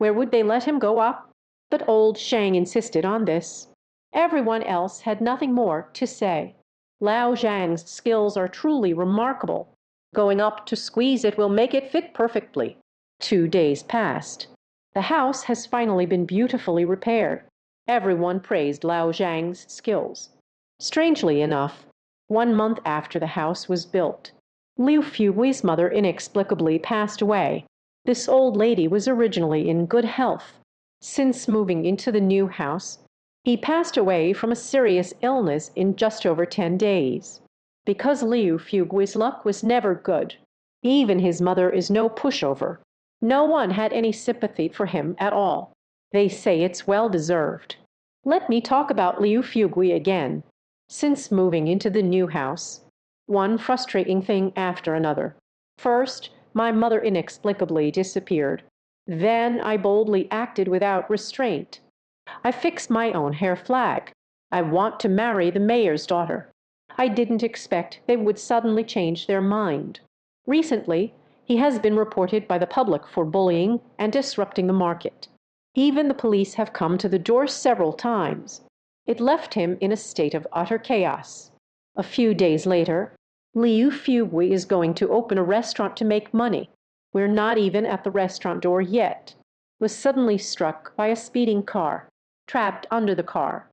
Where would they let him go up? But old Shang insisted on this. Everyone else had nothing more to say. Lao Zhang's skills are truly remarkable. Going up to squeeze it will make it fit perfectly. 2 days passed. The house has finally been beautifully repaired. Everyone praised Lao Zhang's skills. Strangely enough, 1 month after the house was built, Liu Fugui's mother inexplicably passed away. This old lady was originally in good health. Since moving into the new house, he passed away from a serious illness in just over 10 days. Because Liu Fugui's luck was never good, even his mother is no pushover. No one had any sympathy for him at all. They say it's well deserved. Let me talk about Liu Fugui again. Since moving into the new house, one frustrating thing after another. First, my mother inexplicably disappeared. Then I boldly acted without restraint. I fixed my own hair flag. I want to marry the mayor's daughter. I didn't expect they would suddenly change their mind. Recently, he has been reported by the public for bullying and disrupting the market. Even the police have come to the door several times. It left him in a state of utter chaos. A few days later, Liu Fugui is going to open a restaurant to make money. We're not even at the restaurant door yet. Was suddenly struck by a speeding car. Trapped under the car.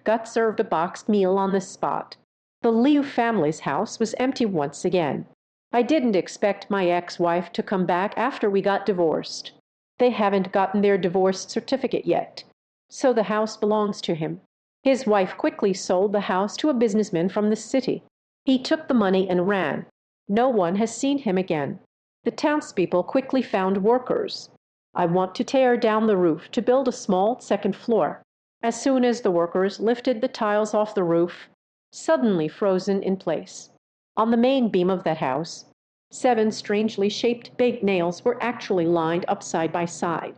Got served a boxed meal on the spot. The Liu family's house was empty once again. I didn't expect my ex-wife to come back after we got divorced. They haven't gotten their divorce certificate yet, so the house belongs to him. His wife quickly sold the house to a businessman from the city. He took the money and ran. No one has seen him again. The townspeople quickly found workers. I want to tear down the roof to build a small second floor. As soon as the workers lifted the tiles off the roof, suddenly frozen in place. On the main beam of that house, 7 strangely shaped big nails were actually lined up side by side.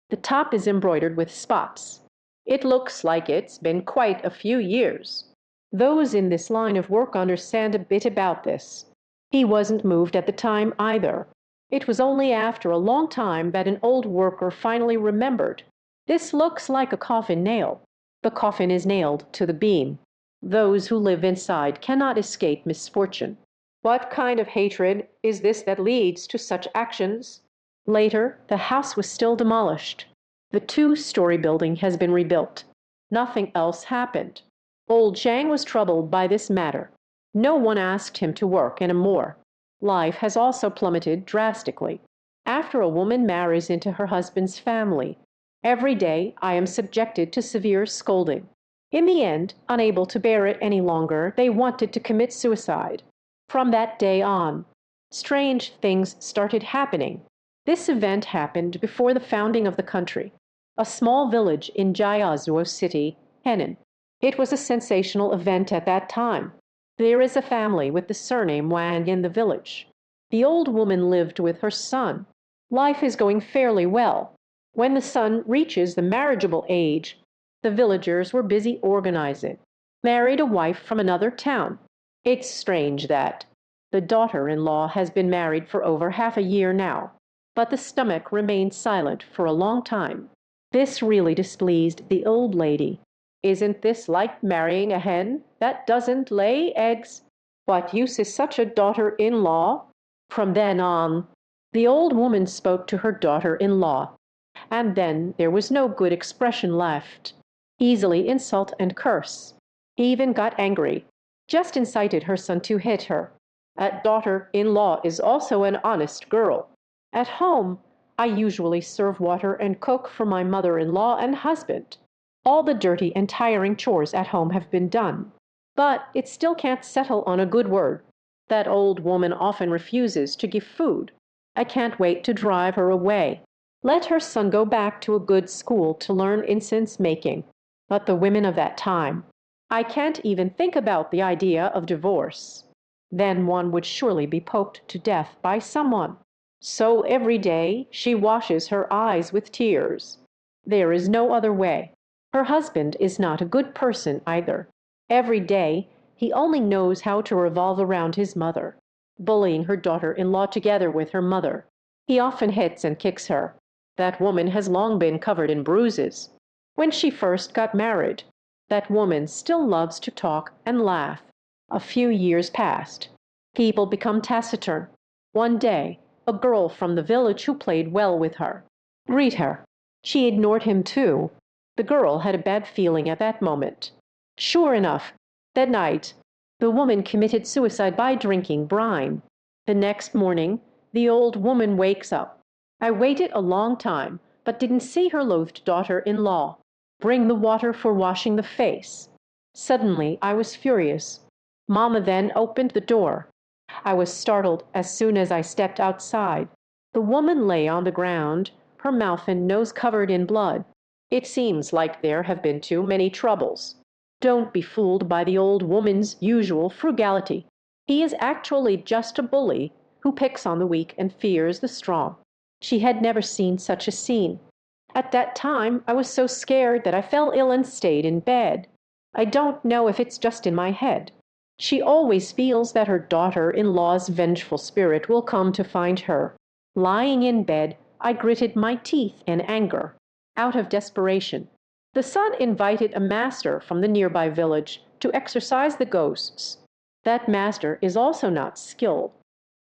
The top is embroidered with spots. It looks like it's been quite a few years. Those in this line of work understand a bit about this. He wasn't moved at the time either. It was only after a long time that an old worker finally remembered. This looks like a coffin nail. The coffin is nailed to the beam. Those who live inside cannot escape misfortune. What kind of hatred is this that leads to such actions? Later, the house was still demolished. The 2-story building has been rebuilt. Nothing else happened. Old Chang was troubled by this matter. No one asked him to work anymore. Life has also plummeted drastically. After a woman marries into her husband's family, every day I am subjected to severe scolding. In the end, unable to bear it any longer, they wanted to commit suicide. From that day on, strange things started happening. This event happened before the founding of the country, a small village in Jiazuo City, Henan. It was a sensational event at that time. There is a family with the surname Wang in the village. The old woman lived with her son. Life is going fairly well. When the son reaches the marriageable age, the villagers were busy organizing. Married a wife from another town. It's strange that the daughter-in-law has been married for over half a year now, but the stomach remained silent for a long time. This really displeased the old lady. Isn't this like marrying a hen that doesn't lay eggs? What use is such a daughter-in-law? From then on, the old woman spoke to her daughter-in-law, and then there was no good expression left. Easily insult and curse. Even got angry. Just incited her son to hit her. A daughter-in-law is also an honest girl. At home, I usually serve water and cook for my mother-in-law and husband. All the dirty and tiring chores at home have been done. But it still can't settle on a good word. That old woman often refuses to give food. I can't wait to drive her away. Let her son go back to a good school to learn incense making. But the women of that time, I can't even think about the idea of divorce. Then one would surely be poked to death by someone. So every day she washes her eyes with tears. There is no other way. Her husband is not a good person either. Every day he only knows how to revolve around his mother, bullying her daughter-in-law together with her mother. He often hits and kicks her. That woman has long been covered in bruises. When she first got married, that woman still loves to talk and laugh. A few years passed. People become taciturn. One day, a girl from the village who played well with her greet her. She ignored him too. The girl had a bad feeling at that moment. Sure enough, that night, the woman committed suicide by drinking brine. The next morning, the old woman wakes up. I waited a long time, but didn't see her loathed daughter-in-law bring the water for washing the face. Suddenly, I was furious. Mama then opened the door. I was startled as soon as I stepped outside. The woman lay on the ground, her mouth and nose covered in blood. It seems like there have been too many troubles. Don't be fooled by the old woman's usual frugality. He is actually just a bully who picks on the weak and fears the strong. She had never seen such a scene. At that time, I was so scared that I fell ill and stayed in bed. I don't know if it's just in my head. She always feels that her daughter-in-law's vengeful spirit will come to find her. Lying in bed, I gritted my teeth in anger. Out of desperation, the son invited a master from the nearby village to exorcise the ghosts. That master is also not skilled.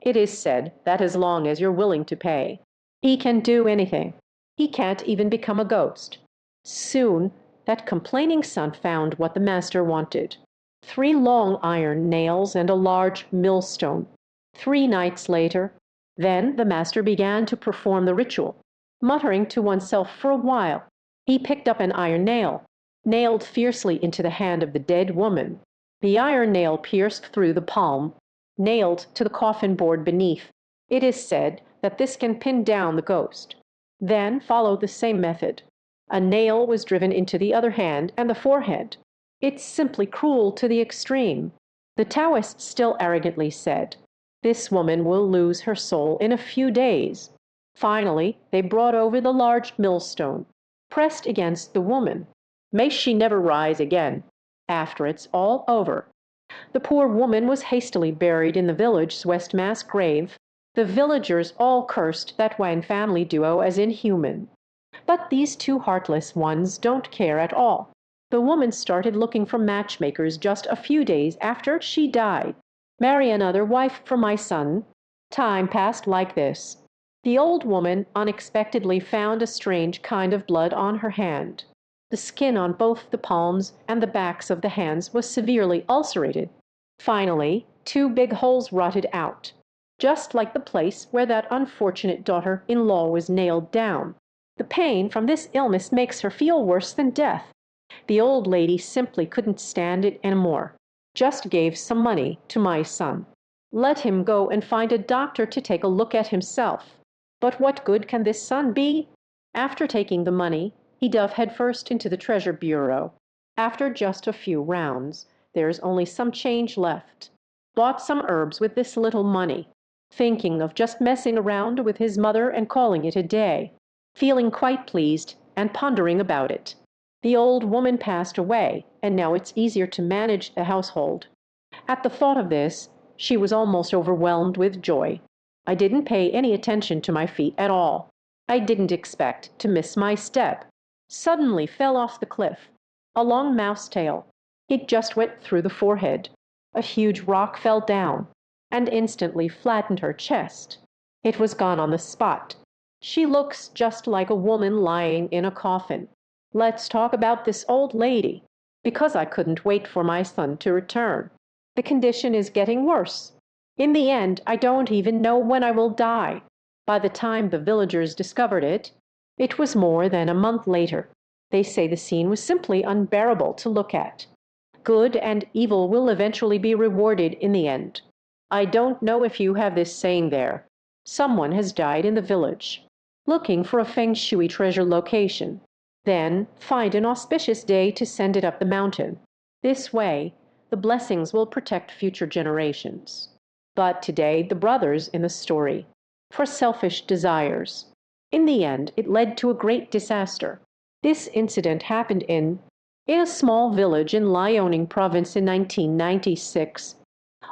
It is said that as long as you're willing to pay, he can do anything. He can't even become a ghost. Soon, that complaining son found what the master wanted: 3 long iron nails and a large millstone. 3 nights later, then the master began to perform the ritual, muttering to oneself for a while. He picked up an iron nail, nailed fiercely into the hand of the dead woman. The iron nail pierced through the palm, nailed to the coffin board beneath. It is said that this can pin down the ghost. Then followed the same method. A nail was driven into the other hand and the forehead. It's simply cruel to the extreme. The Taoists still arrogantly said, "This woman will lose her soul in a few days." Finally, they brought over the large millstone, pressed against the woman. May she never rise again, after it's all over. The poor woman was hastily buried in the village's West Mass grave. The villagers all cursed that Wang family duo as inhuman. But these 2 heartless ones don't care at all. The woman started looking for matchmakers just a few days after she died. Marry another wife for my son. Time passed like this. The old woman unexpectedly found a strange kind of blood on her hand. The skin on both the palms and the backs of the hands was severely ulcerated. Finally, 2 big holes rotted out, just like the place where that unfortunate daughter-in-law was nailed down. The pain from this illness makes her feel worse than death. The old lady simply couldn't stand it anymore. Just gave some money to my son. Let him go and find a doctor to take a look at himself. But what good can this son be? After taking the money, he dove headfirst into the treasure bureau. After just a few rounds, there's only some change left. Bought some herbs with this little money, thinking of just messing around with his mother and calling it a day, feeling quite pleased and pondering about it. The old woman passed away, and now it's easier to manage the household. At the thought of this, she was almost overwhelmed with joy. I didn't pay any attention to my feet at all. I didn't expect to miss my step. Suddenly fell off the cliff. A long mouse tail. It just went through the forehead. A huge rock fell down and instantly flattened her chest. It was gone on the spot. She looks just like a woman lying in a coffin. Let's talk about this old lady, because I couldn't wait for my son to return. The condition is getting worse. In the end, I don't even know when I will die. By the time the villagers discovered it, it was more than a month later. They say the scene was simply unbearable to look at. Good and evil will eventually be rewarded in the end. I don't know if you have this saying there. Someone has died in the village. Looking for a feng shui treasure location. Then find an auspicious day to send it up the mountain. This way, the blessings will protect future generations. But today, the brothers in the story, for selfish desires. In the end, it led to a great disaster. This incident happened in a small village in Liaoning province in 1996.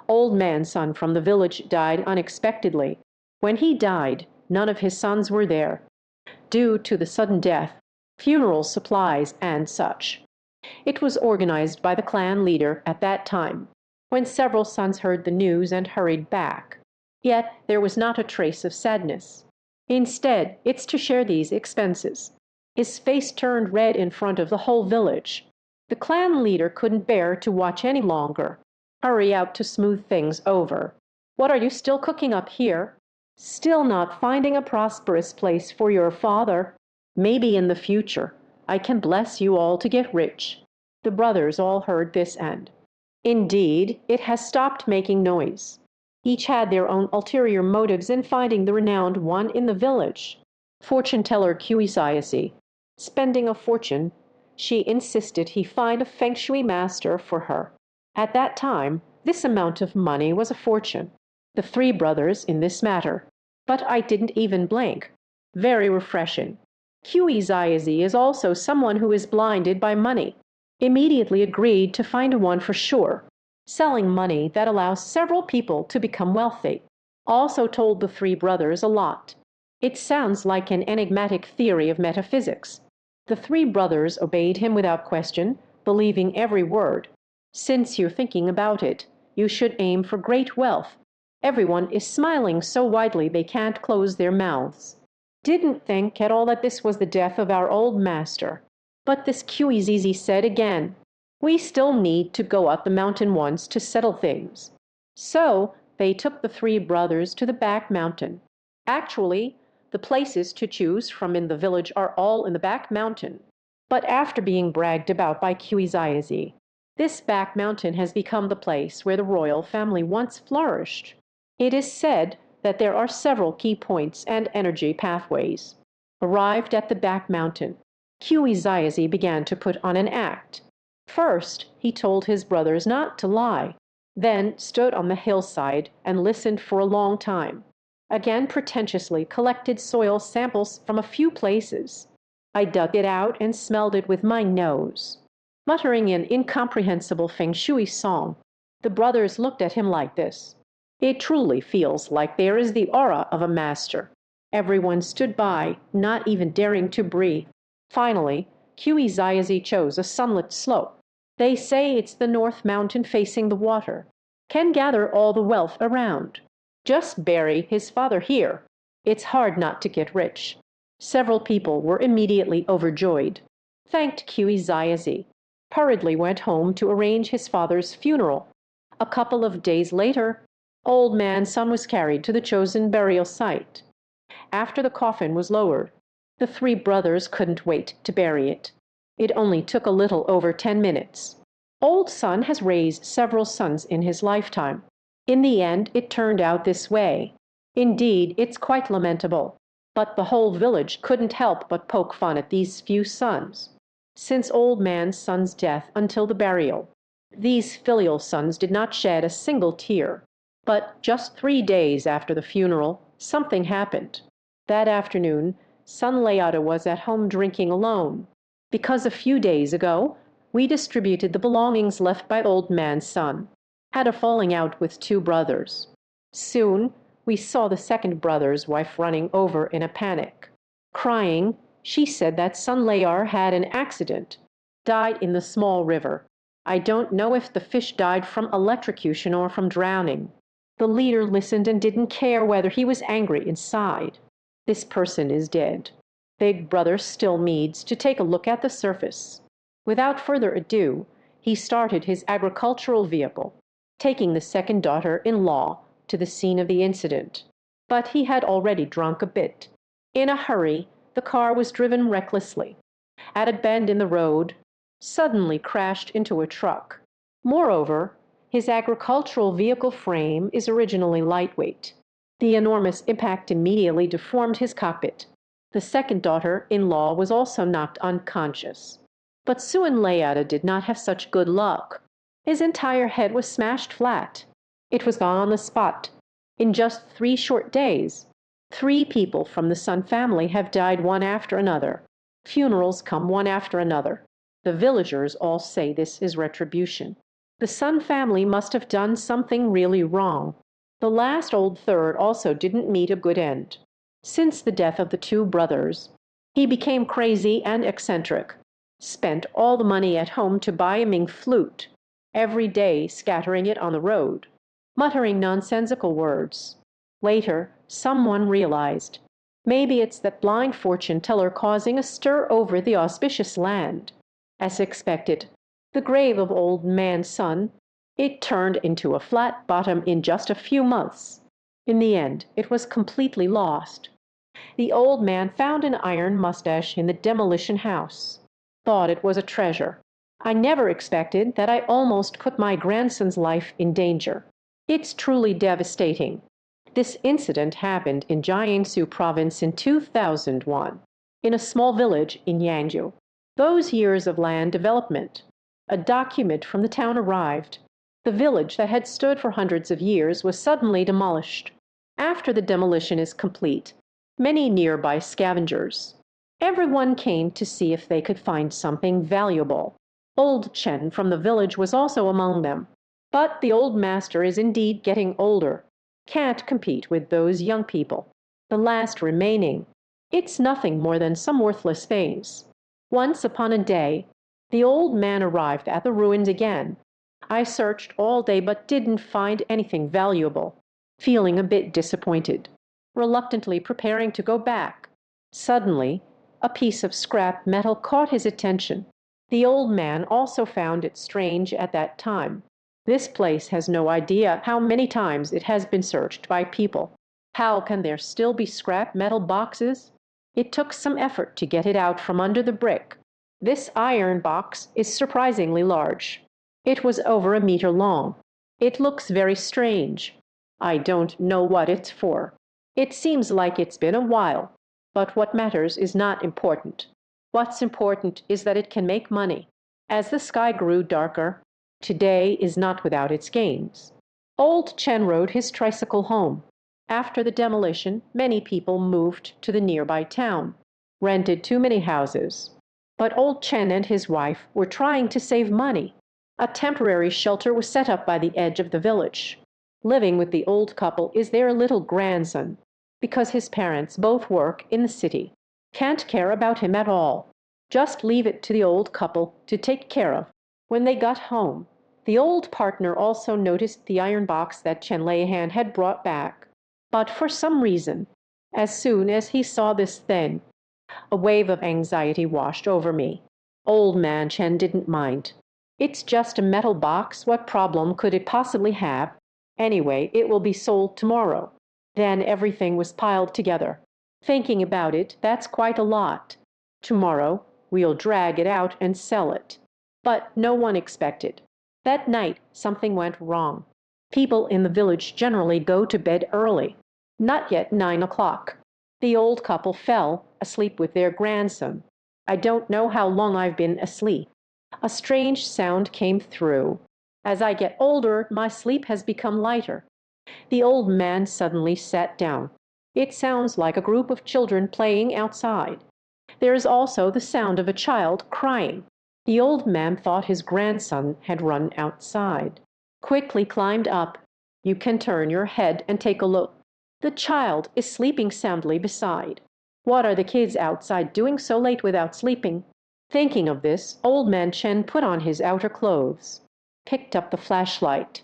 Old man's son from the village died unexpectedly. When he died, none of his sons were there. due to the sudden death, funeral supplies, and such. It was organized by the clan leader at that time, when several sons heard the news and hurried back. Yet there was not a trace of sadness. Instead, it's to share these expenses. His face turned red in front of the whole village. The clan leader couldn't bear to watch any longer. Hurry out to smooth things over. What are you still cooking up here? Still not finding a prosperous place for your father? Maybe in the future I can bless you all to get rich. The brothers all heard this end. Indeed, it has stopped making noise. Each had their own ulterior motives in finding the renowned one in the village. Fortune teller Kuisayashi, spending a fortune, she insisted he find a feng shui master for her. At that time, this amount of money was a fortune. The three brothers in this matter. But I didn't even blink. Very refreshing. Kuisayashi is also someone who is blinded by money. Immediately agreed to find one for sure, selling money that allows several people to become wealthy. Also told the three brothers a lot. It sounds like an enigmatic theory of metaphysics. The three brothers obeyed him without question, believing every word. Since you're thinking about it, you should aim for great wealth. Everyone is smiling so widely they can't close their mouths. Didn't think at all that this was the death of our old master. But this Kuizizi said again, we still need to go up the mountain once to settle things. So they took the three brothers to the back mountain. Actually, the places to choose from in the village are all in the back mountain. But after being bragged about by Kuizizi, this back mountain has become the place where the royal family once flourished. It is said that there are several key points and energy pathways. Arrived at the back mountain, Kuizizi began to put on an act. First, he told his brothers not to lie, then stood on the hillside and listened for a long time. Again pretentiously collected soil samples from a few places. I dug it out and smelled it with my nose. Muttering an incomprehensible feng shui song, the brothers looked at him like this. It truly feels like there is the aura of a master. Everyone stood by, not even daring to breathe. Finally, Kuizizi chose a sunlit slope. They say it's the north mountain facing the water. Can gather all the wealth around. Just bury his father here. It's hard not to get rich. Several people were immediately overjoyed. Thanked Kuizizi. Hurriedly went home to arrange his father's funeral. A couple of days later, old man's son was carried to the chosen burial site. After the coffin was lowered, the three brothers couldn't wait to bury it. It only took a little over 10 minutes. Old son has raised several sons in his lifetime. In the end, it turned out this way. Indeed, it's quite lamentable. But the whole village couldn't help but poke fun at these few sons. Since old man's son's death until the burial, these filial sons did not shed a single tear. But just 3 days after the funeral, something happened. That afternoon, son Leota was at home drinking alone, because a few days ago we distributed the belongings left by old man's son. Had a falling out with 2 brothers. Soon we saw the second brother's wife running over in a panic. Crying, she said that son Layar had an accident, died in the small river. I don't know if the fish died from electrocution or from drowning. The leader listened and didn't care whether he was angry inside. This person is dead. Big brother still needs to take a look at the surface. Without further ado, he started his agricultural vehicle, taking the second daughter-in-law to the scene of the incident. But he had already drunk a bit. In a hurry, the car was driven recklessly. At a bend in the road, suddenly crashed into a truck. Moreover, his agricultural vehicle frame is originally lightweight. The enormous impact immediately deformed his cockpit. The second daughter-in-law was also knocked unconscious. But Suan Leota did not have such good luck. His entire head was smashed flat. It was gone on the spot. In just 3 short days, 3 people from the Sun family have died one after another. Funerals come one after another. The villagers all say this is retribution. The Sun family must have done something really wrong. The last old third also didn't meet a good end. Since the death of the 2 brothers, He became crazy and eccentric, spent all the money at home to buy a Ming flute, every day scattering it on the road, muttering nonsensical words. Later, someone realized, maybe it's that blind fortune teller causing a stir over the auspicious land. As expected, the grave of old man's son, it turned into a flat bottom in just a few months. In the end, it was completely lost. The old man found an iron mustache in the demolition house, thought it was a treasure. I never expected that I almost put my grandson's life in danger. It's truly devastating. This incident happened in Jiangsu province in 2001, in a small village in Yangzhou. Those years of land development. A document from the town arrived. The village that had stood for hundreds of years was suddenly demolished. After the demolition is complete, many nearby scavengers. Everyone came to see if they could find something valuable. Old Chen from the village was also among them. But the old master is indeed getting older. Can't compete with those young people. The last remaining. It's nothing more than some worthless things. Once upon a day, the old man arrived at the ruins again. I searched all day but didn't find anything valuable, feeling a bit disappointed, reluctantly preparing to go back. Suddenly, a piece of scrap metal caught his attention. The old man also found it strange at that time. This place has no idea how many times it has been searched by people. How can there still be scrap metal boxes? It took some effort to get it out from under the brick. This iron box is surprisingly large. It was over a meter long. It looks very strange. I don't know what it's for. It seems like it's been a while, but what matters is not important. What's important is that it can make money. As the sky grew darker, today is not without its gains. Old Chen rode his tricycle home. After the demolition, many people moved to the nearby town, rented too many houses. But old Chen and his wife were trying to save money. A temporary shelter was set up by the edge of the village. Living with the old couple is their little grandson, because his parents both work in the city. Can't care about him at all. Just leave it to the old couple to take care of. When they got home, the old partner also noticed the iron box that Chen Leihan had brought back. But for some reason, as soon as he saw this thing, a wave of anxiety washed over me. Old man Chen didn't mind. It's just a metal box. What problem could it possibly have? Anyway, it will be sold tomorrow. Then everything was piled together. Thinking about it, that's quite a lot. Tomorrow, we'll drag it out and sell it. But no one expected. That night, something went wrong. People in the village generally go to bed early. Not yet 9 o'clock. The old couple fell asleep with their grandson. I don't know how long I've been asleep. A strange sound came through. As I get older, my sleep has become lighter. The old man suddenly sat down. It sounds like a group of children playing outside. There is also the sound of a child crying. The old man thought his grandson had run outside. Quickly climbed up. You can turn your head and take a look. The child is sleeping soundly beside. What are the kids outside doing so late without sleeping? Thinking of this, old man Chen put on his outer clothes, picked up the flashlight.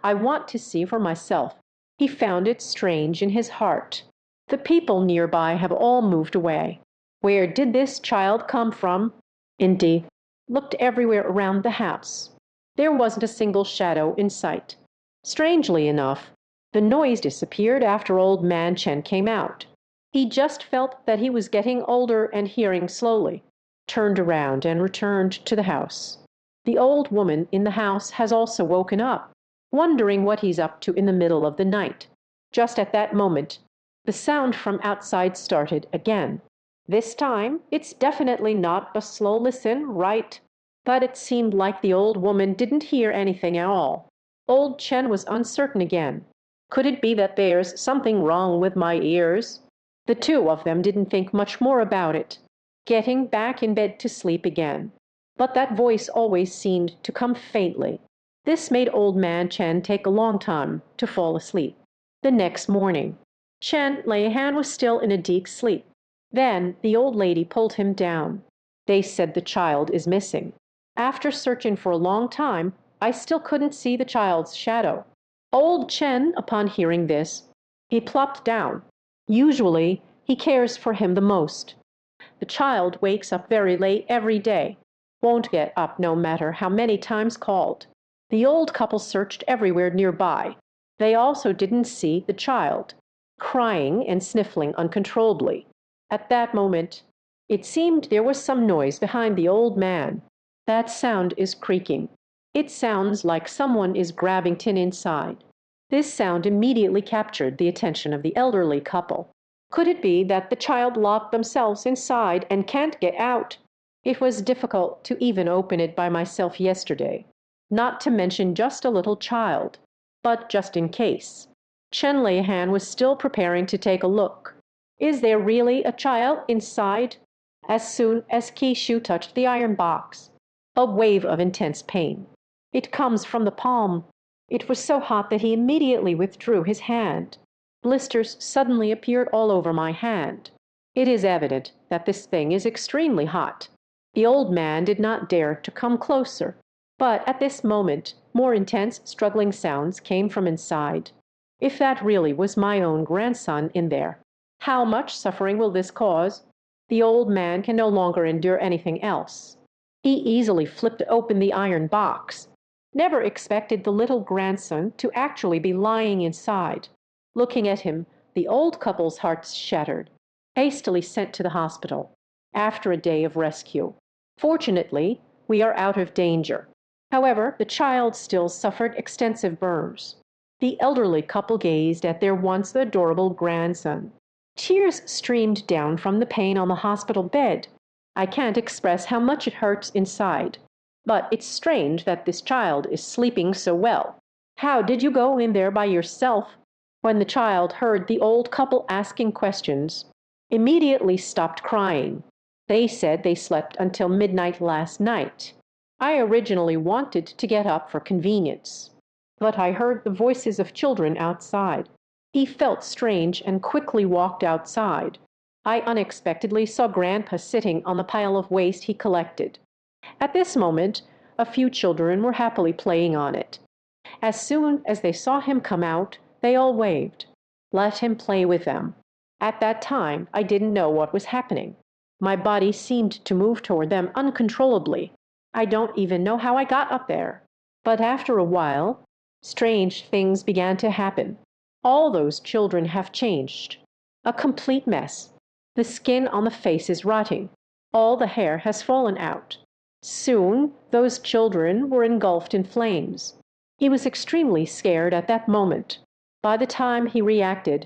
I want to see for myself. He found it strange in his heart. The people nearby have all moved away. Where did this child come from? Indeed, looked everywhere around the house. There wasn't a single shadow in sight. Strangely enough, the noise disappeared after old man Chen came out. He just felt that he was getting older and hearing slowly, turned around and returned to the house. The old woman in the house has also woken up, wondering what he's up to in the middle of the night. Just at that moment, the sound from outside started again. This time, it's definitely not a slow listen, right? But it seemed like the old woman didn't hear anything at all. Old Chen was uncertain again. Could it be that there's something wrong with my ears? The two of them didn't think much more about it, getting back in bed to sleep again. But that voice always seemed to come faintly. This made old man Chen take a long time to fall asleep. The next morning, Chen Leihan was still in a deep sleep. Then the old lady pulled him down. They said the child is missing. After searching for a long time, I still couldn't see the child's shadow. Old Chen, upon hearing this, he plopped down. Usually, he cares for him the most. The child wakes up very late every day, won't get up no matter how many times called. The old couple searched everywhere nearby. They also didn't see the child, crying and sniffling uncontrollably. At that moment, it seemed there was some noise behind the old man. That sound is creaking. It sounds like someone is grabbing tin inside. This sound immediately captured the attention of the elderly couple. Could it be that the child locked themselves inside and can't get out? It was difficult to even open it by myself yesterday, not to mention just a little child. But just in case. Chen Leihan was still preparing to take a look. Is there really a child inside? As soon as Kishu touched the iron box, a wave of intense pain. It comes from the palm. It was so hot that he immediately withdrew his hand. Blisters suddenly appeared all over my hand. It is evident that this thing is extremely hot. The old man did not dare to come closer. But at this moment, more intense struggling sounds came from inside. If that really was my own grandson in there, how much suffering will this cause? The old man can no longer endure anything else. He easily flipped open the iron box. Never expected the little grandson to actually be lying inside. Looking at him, the old couple's hearts shattered. Hastily sent to the hospital after a day of rescue. Fortunately, we are out of danger. However, the child still suffered extensive burns. The elderly couple gazed at their once adorable grandson. Tears streamed down from the pain on the hospital bed. I can't express how much it hurts inside. But it's strange that this child is sleeping so well. How did you go in there by yourself? When the child heard the old couple asking questions, immediately stopped crying. They said they slept until midnight last night. I originally wanted to get up for convenience, but I heard the voices of children outside. He felt strange and quickly walked outside. I unexpectedly saw Grandpa sitting on the pile of waste he collected. At this moment, a few children were happily playing on it. As soon as they saw him come out, they all waved. Let him play with them. At that time, I didn't know what was happening. My body seemed to move toward them uncontrollably. I don't even know how I got up there. But after a while, strange things began to happen. All those children have changed. A complete mess. The skin on the face is rotting. All the hair has fallen out. Soon, those children were engulfed in flames. He was extremely scared at that moment. By the time he reacted,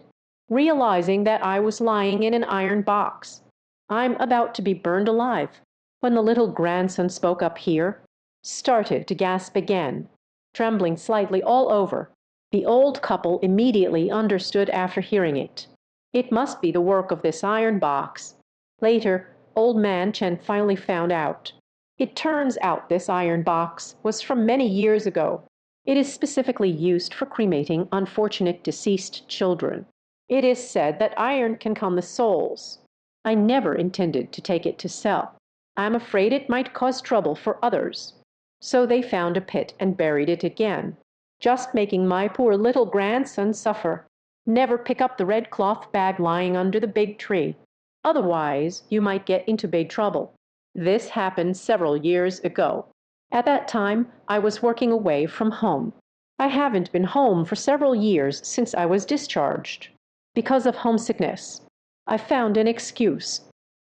realizing that I was lying in an iron box, I'm about to be burned alive. When the little grandson spoke up here, started to gasp again, trembling slightly all over, the old couple immediately understood after hearing it. It must be the work of this iron box. Later, old man Chen finally found out. It turns out this iron box was from many years ago. It is specifically used for cremating unfortunate deceased children. It is said that iron can calm the souls. I never intended to take it to sell. I'm afraid it might cause trouble for others. So they found a pit and buried it again, just making my poor little grandson suffer. Never pick up the red cloth bag lying under the big tree. Otherwise, you might get into big trouble. This happened several years ago. At that time, I was working away from home. I haven't been home for several years since I was discharged. Because of homesickness, I found an excuse.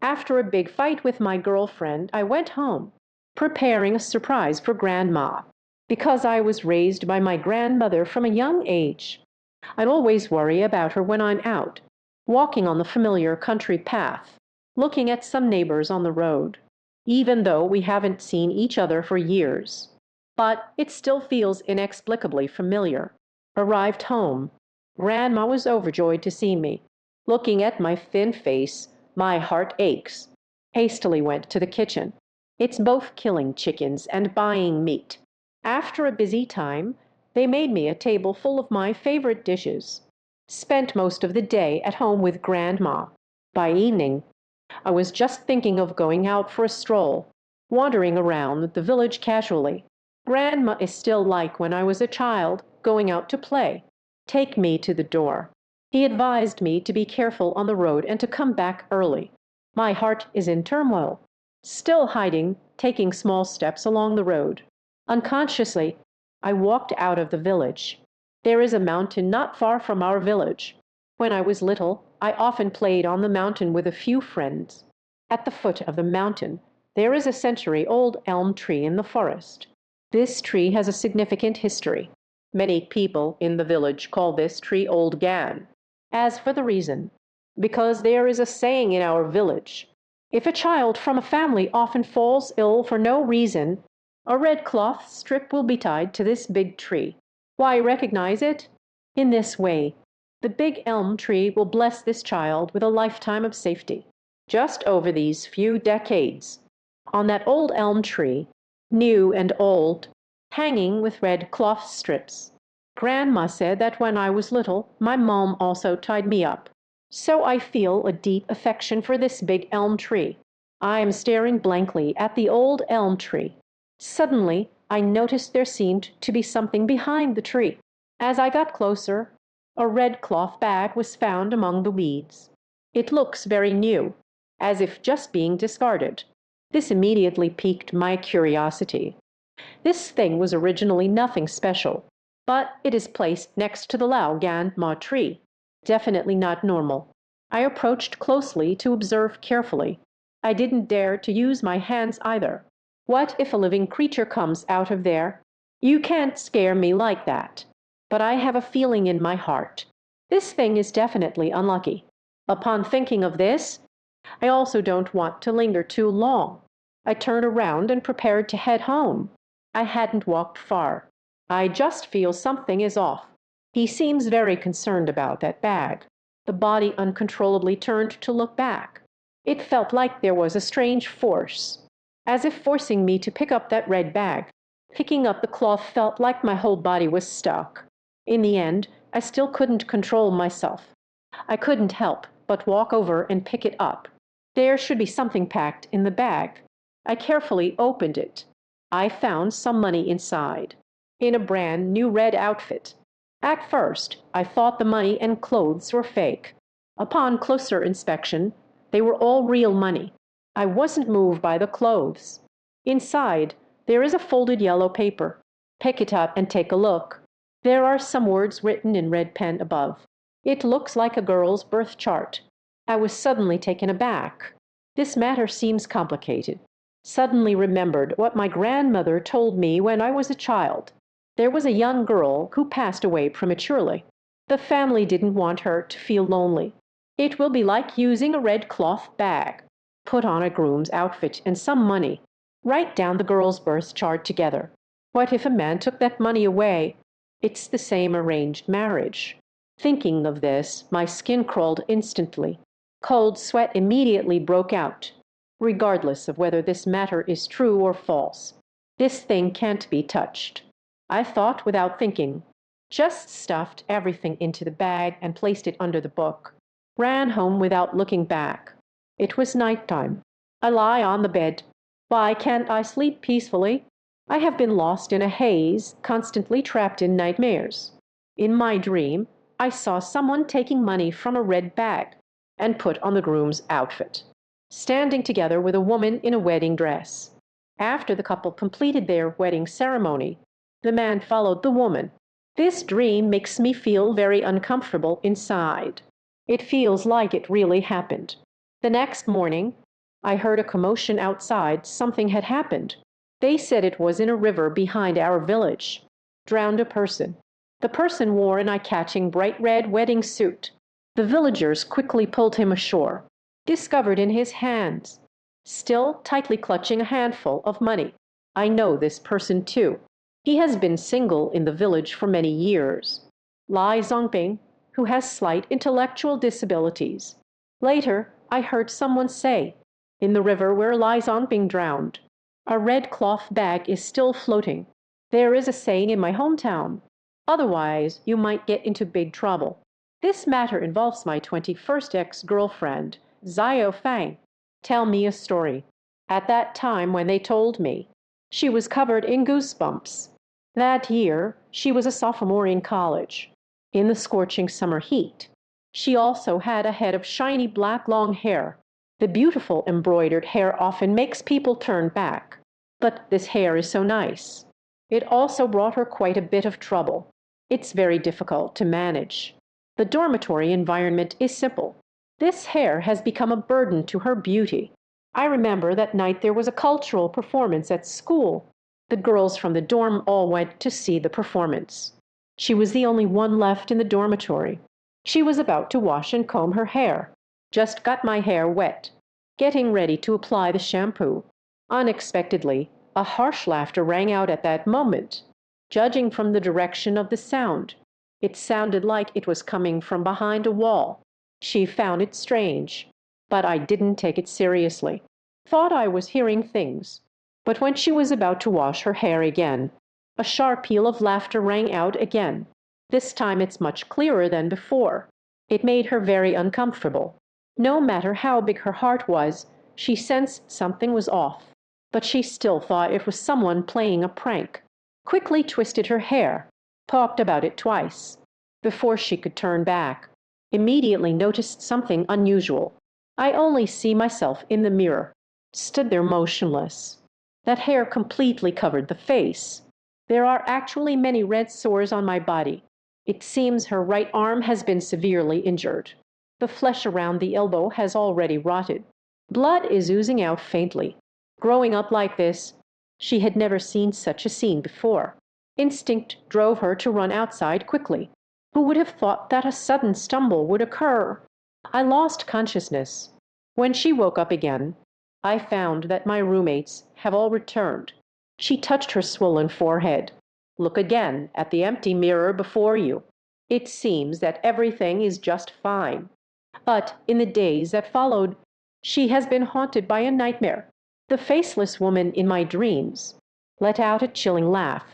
After a big fight with my girlfriend, I went home, preparing a surprise for Grandma. Because I was raised by my grandmother from a young age, I'd always worry about her when I'm out, walking on the familiar country path, looking at some neighbors on the road, even though we haven't seen each other for years. But it still feels inexplicably familiar. Arrived home. Grandma was overjoyed to see me. Looking at my thin face, my heart aches. Hastily went to the kitchen. It's both killing chickens and buying meat. After a busy time, they made me a table full of my favorite dishes. Spent most of the day at home with Grandma. By evening, I was just thinking of going out for a stroll, wandering around the village casually. Grandma is still like when I was a child, going out to play. Take me to the door. He advised me to be careful on the road and to come back early. My heart is in turmoil. Still hiding, taking small steps along the road. Unconsciously, I walked out of the village. There is a mountain not far from our village. When I was little, I often played on the mountain with a few friends. At the foot of the mountain, there is a century-old elm tree in the forest. This tree has a significant history. Many people in the village call this tree Old Gan. As for the reason, because there is a saying in our village, if a child from a family often falls ill for no reason, a red cloth strip will be tied to this big tree. Why recognize it? In this way, the big elm tree will bless this child with a lifetime of safety. Just over these few decades, on that old elm tree, new and old, hanging with red cloth strips, Grandma said that when I was little, my mom also tied me up. So I feel a deep affection for this big elm tree. I am staring blankly at the old elm tree. Suddenly, I noticed there seemed to be something behind the tree. As I got closer, a red cloth bag was found among the weeds. It looks very new, as if just being discarded. This immediately piqued my curiosity. This thing was originally nothing special, but it is placed next to the Lao Gan Ma tree. Definitely not normal. I approached closely to observe carefully. I didn't dare to use my hands either. What if a living creature comes out of there? You can't scare me like that. But I have a feeling in my heart. This thing is definitely unlucky. Upon thinking of this, I also don't want to linger too long. I turned around and prepared to head home. I hadn't walked far. I just feel something is off. He seems very concerned about that bag. The body uncontrollably turned to look back. It felt like there was a strange force, as if forcing me to pick up that red bag. Picking up the cloth felt like my whole body was stuck. In the end, I still couldn't control myself. I couldn't help but walk over and pick it up. There should be something packed in the bag. I carefully opened it. I found some money inside, in a brand new red outfit. At first, I thought the money and clothes were fake. Upon closer inspection, they were all real money. I wasn't moved by the clothes. Inside, there is a folded yellow paper. Pick it up and take a look. There are some words written in red pen above. It looks like a girl's birth chart. I was suddenly taken aback. This matter seems complicated. Suddenly remembered what my grandmother told me when I was a child. There was a young girl who passed away prematurely. The family didn't want her to feel lonely. It will be like using a red cloth bag. Put on a groom's outfit and some money. Write down the girl's birth chart together. What if a man took that money away? It's the same arranged marriage. Thinking of this, my skin crawled instantly. Cold sweat immediately broke out. Regardless of whether this matter is true or false, this thing can't be touched. I thought without thinking. Just stuffed everything into the bag and placed it under the book. Ran home without looking back. It was nighttime. I lie on the bed. Why can't I sleep peacefully? I have been lost in a haze, constantly trapped in nightmares. In my dream, I saw someone taking money from a red bag and put on the groom's outfit, standing together with a woman in a wedding dress. After the couple completed their wedding ceremony, the man followed the woman. This dream makes me feel very uncomfortable inside. It feels like it really happened. The next morning, I heard a commotion outside. Something had happened. They said it was in a river behind our village. Drowned a person. The person wore an eye-catching bright red wedding suit. The villagers quickly pulled him ashore. Discovered in his hands, still tightly clutching a handful of money. I know this person too. He has been single in the village for many years. Lai Zongbing, who has slight intellectual disabilities. Later, I heard someone say, in the river where Lai Zongbing drowned, a red cloth bag is still floating. There is a saying in my hometown, otherwise you might get into big trouble. This matter involves my 21st ex-girlfriend, Xiao Fang. Tell me a story. At that time when they told me, she was covered in goosebumps. That year, she was a sophomore in college. In the scorching summer heat, she also had a head of shiny black long hair. The beautiful embroidered hair often makes people turn back, but this hair is so nice. It also brought her quite a bit of trouble. It's very difficult to manage. The dormitory environment is simple. This hair has become a burden to her beauty. I remember that night there was a cultural performance at school. The girls from the dorm all went to see the performance. She was the only one left in the dormitory. She was about to wash and comb her hair. Just got my hair wet, getting ready to apply the shampoo. Unexpectedly, a harsh laughter rang out at that moment. Judging from the direction of the sound, it sounded like it was coming from behind a wall. She found it strange, but I didn't take it seriously. Thought I was hearing things. But when she was about to wash her hair again, a sharp peal of laughter rang out again. This time it's much clearer than before. It made her very uncomfortable. No matter how big her heart was, she sensed something was off. But she still thought it was someone playing a prank. Quickly twisted her hair, talked about it twice, before she could turn back. Immediately noticed something unusual. I only see myself in the mirror. Stood there motionless. That hair completely covered the face. There are actually many red sores on my body. It seems her right arm has been severely injured. The flesh around the elbow has already rotted. Blood is oozing out faintly. Growing up like this, she had never seen such a scene before. Instinct drove her to run outside quickly. Who would have thought that a sudden stumble would occur? I lost consciousness. When she woke up again, I found that my roommates have all returned. She touched her swollen forehead. Look again at the empty mirror before you. It seems that everything is just fine. But in the days that followed, she has been haunted by a nightmare. The faceless woman in my dreams let out a chilling laugh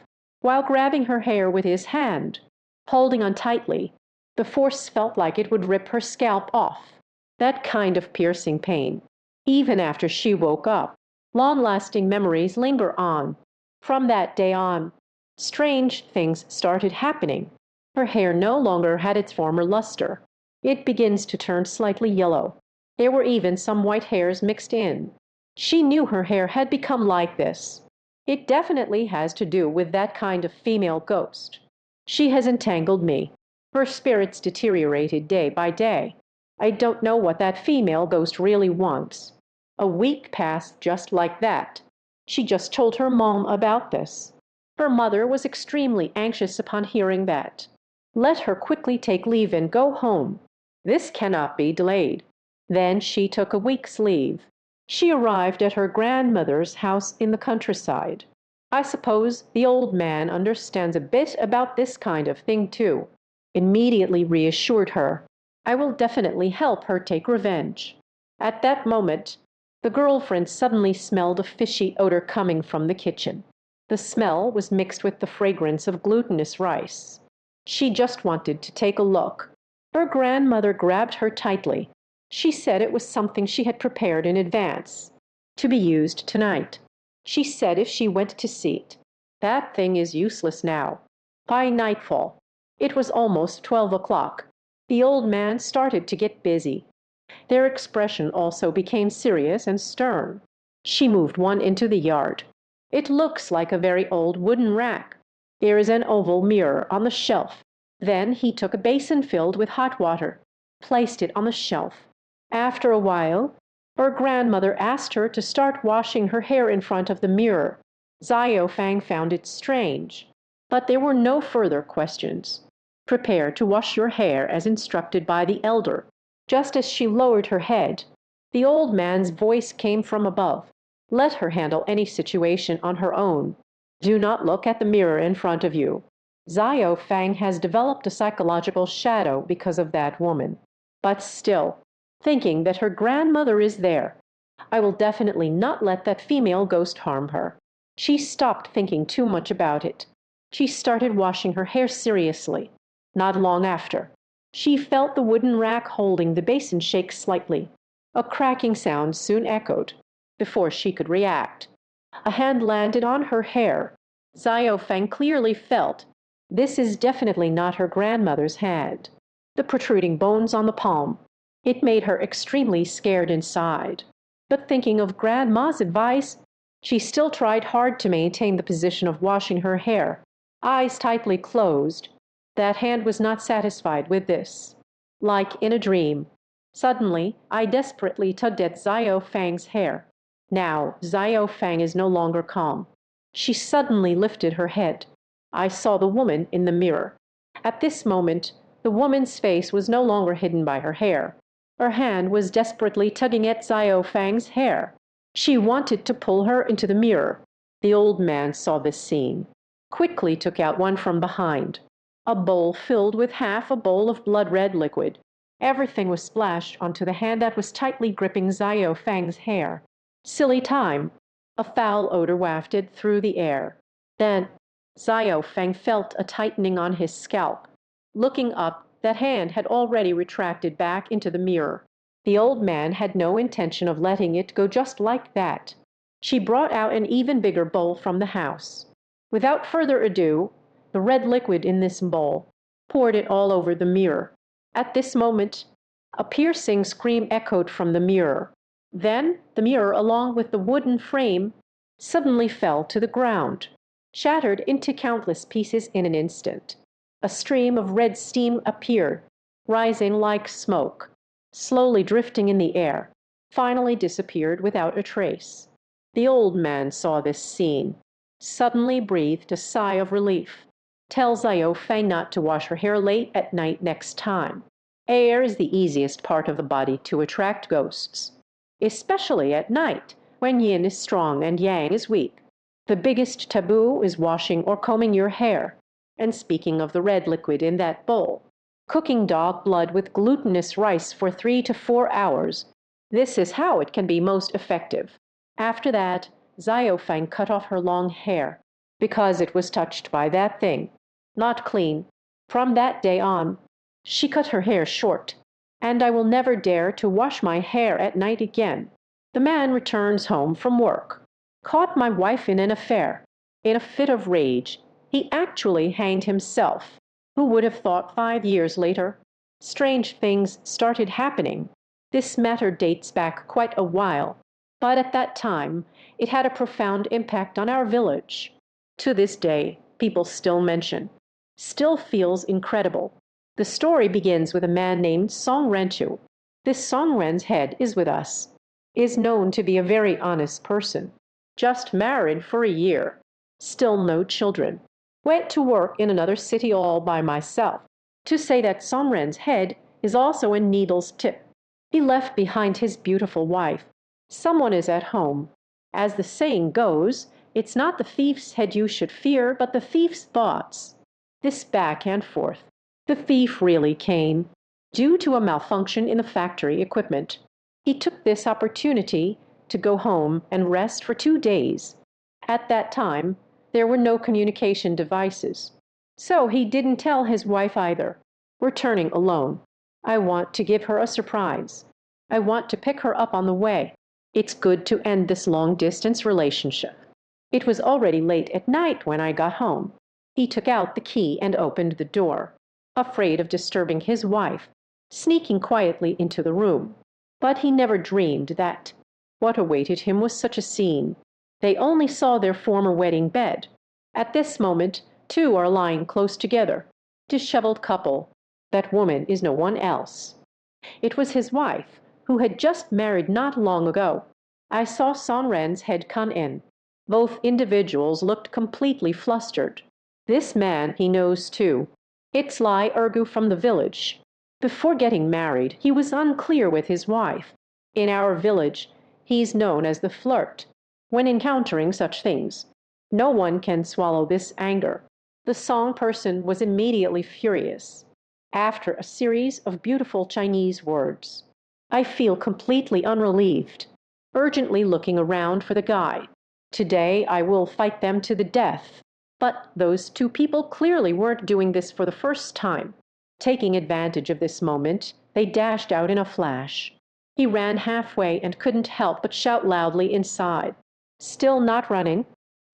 while grabbing her hair with his hand, holding on tightly. The force felt like it would rip her scalp off. That kind of piercing pain. Even after she woke up, long-lasting memories linger on. From that day on, strange things started happening. Her hair no longer had its former luster. It begins to turn slightly yellow. There were even some white hairs mixed in. She knew her hair had become like this. It definitely has to do with that kind of female ghost. She has entangled me. Her spirits deteriorated day by day. I don't know what that female ghost really wants. A week passed just like that. She just told her mom about this. Her mother was extremely anxious upon hearing that. Let her quickly take leave and go home. This cannot be delayed. Then she took a week's leave. She arrived at her grandmother's house in the countryside. I suppose the old man understands a bit about this kind of thing too. Immediately reassured her. I will definitely help her take revenge. At that moment, the girlfriend suddenly smelled a fishy odor coming from the kitchen. The smell was mixed with the fragrance of glutinous rice. She just wanted to take a look. Her grandmother grabbed her tightly. She said it was something she had prepared in advance, to be used tonight. She said if she went to see it, that thing is useless now. By nightfall, it was almost 12 o'clock. The old man started to get busy. Their expression also became serious and stern. She moved one into the yard. It looks like a very old wooden rack. There is an oval mirror on the shelf. Then he took a basin filled with hot water, placed it on the shelf. After a while, her grandmother asked her to start washing her hair in front of the mirror. Zio Fang found it strange, but there were no further questions. Prepare to wash your hair as instructed by the elder. Just as she lowered her head, the old man's voice came from above. Let her handle any situation on her own. Do not look at the mirror in front of you. Zio Fang has developed a psychological shadow because of that woman. But still, thinking that her grandmother is there, I will definitely not let that female ghost harm her. She stopped thinking too much about it. She started washing her hair seriously. Not long after, she felt the wooden rack holding the basin shake slightly. A cracking sound soon echoed. Before she could react, a hand landed on her hair. Xiao Feng clearly felt this is definitely not her grandmother's hand. The protruding bones on the palm. It made her extremely scared inside. But thinking of Grandma's advice, she still tried hard to maintain the position of washing her hair, eyes tightly closed. That hand was not satisfied with this. Like in a dream, suddenly I desperately tugged at Xiao Fang's hair. Now Xiao Fang is no longer calm. She suddenly lifted her head. I saw the woman in the mirror. At this moment, the woman's face was no longer hidden by her hair. Her hand was desperately tugging at Xiao Fang's hair. She wanted to pull her into the mirror. The old man saw this scene, quickly took out one from behind, a bowl filled with half a bowl of blood-red liquid. Everything was splashed onto the hand that was tightly gripping Xiao Fang's hair. Silly time. A foul odor wafted through the air. Then Xiao Feng felt a tightening on his scalp. Looking up, that hand had already retracted back into the mirror. The old man had no intention of letting it go just like that. She brought out an even bigger bowl from the house. Without further ado, the red liquid in this bowl, poured it all over the mirror. At this moment, a piercing scream echoed from the mirror. Then the mirror, along with the wooden frame, suddenly fell to the ground, shattered into countless pieces in an instant. A stream of red steam appeared, rising like smoke, slowly drifting in the air, finally disappeared without a trace. The old man saw this scene, suddenly breathed a sigh of relief. Tell Xiao Feng not to wash her hair late at night next time. Air is the easiest part of the body to attract ghosts, especially at night when yin is strong and yang is weak. The biggest taboo is washing or combing your hair. And speaking of the red liquid in that bowl, cooking dog blood with glutinous rice for 3 to 4 hours. This is how it can be most effective. After that, Xiao Feng cut off her long hair, because it was touched by that thing. Not clean. From that day on, she cut her hair short, and I will never dare to wash my hair at night again. The man returns home from work, caught my wife in an affair. In a fit of rage, he actually hanged himself. Who would have thought 5 years later? Strange things started happening. This matter dates back quite a while, but at that time, it had a profound impact on our village. To this day, people still mention. Still feels incredible. The story begins with a man named Song Renchu. This Song Ren's head is with us. Is known to be a very honest person. Just married for a year. Still no children. Went to work in another city all by myself. To say that Song Ren's head is also a needle's tip. He left behind his beautiful wife. Someone is at home. As the saying goes, it's not the thief's head you should fear, but the thief's thoughts. This back and forth. The thief really came. Due to a malfunction in the factory equipment, he took this opportunity to go home and rest for 2 days. At that time, there were no communication devices. So he didn't tell his wife either. Returning alone. I want to give her a surprise. I want to pick her up on the way. It's good to end this long-distance relationship. It was already late at night when I got home. He took out the key and opened the door, afraid of disturbing his wife, sneaking quietly into the room. But he never dreamed that what awaited him was such a scene. They only saw their former wedding bed. At this moment, two are lying close together. Disheveled couple. That woman is no one else. It was his wife, who had just married not long ago. I saw Song Ren's head come in. Both individuals looked completely flustered. This man he knows too. It's Lai Ergu from the village. Before getting married, he was unclear with his wife. In our village, he's known as the flirt. When encountering such things, no one can swallow this anger. The Song person was immediately furious. After a series of beautiful Chinese words, I feel completely unrelieved, urgently looking around for the guy. Today I will fight them to the death. But those two people clearly weren't doing this for the first time. Taking advantage of this moment, they dashed out in a flash. He ran halfway and couldn't help but shout loudly inside. Still not running?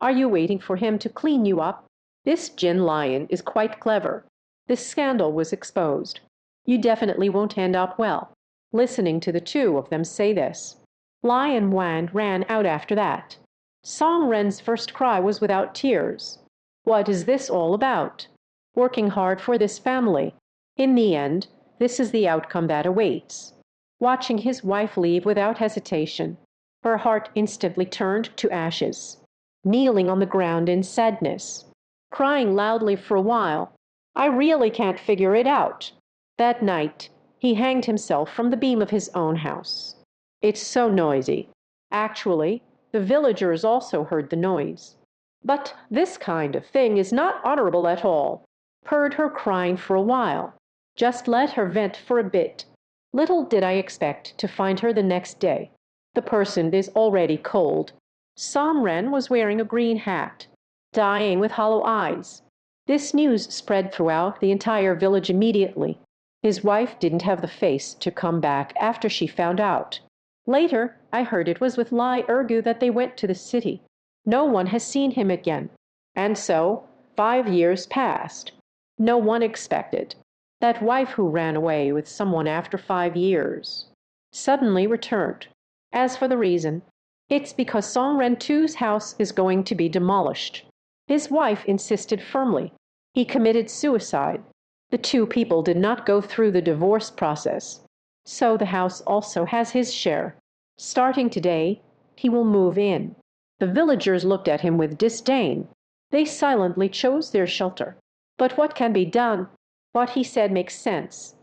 Are you waiting for him to clean you up? This Jin Lion is quite clever. This scandal was exposed. You definitely won't end up well. Listening to the two of them say this, Lion Wan ran out after that. Song Ren's first cry was without tears. What is this all about? Working hard for this family. In the end, this is the outcome that awaits. Watching his wife leave without hesitation, her heart instantly turned to ashes. Kneeling on the ground in sadness, crying loudly for a while, I really can't figure it out. That night, he hanged himself from the beam of his own house. It's so noisy. Actually, the villagers also heard the noise. But this kind of thing is not honorable at all. Heard her crying for a while. Just let her vent for a bit. Little did I expect to find her the next day. The person is already cold. Som Ren was wearing a green hat, dying with hollow eyes. This news spread throughout the entire village immediately. His wife didn't have the face to come back after she found out. Later, I heard it was with Lai Ergu that they went to the city. No one has seen him again. And so, 5 years passed. No one expected. That wife who ran away with someone after 5 years suddenly returned. As for the reason, it's because Song Ren Tu's house is going to be demolished. His wife insisted firmly. He committed suicide. The two people did not go through the divorce process. So the house also has his share. Starting today, he will move in. The villagers looked at him with disdain. They silently chose their shelter. But what can be done? What he said makes sense.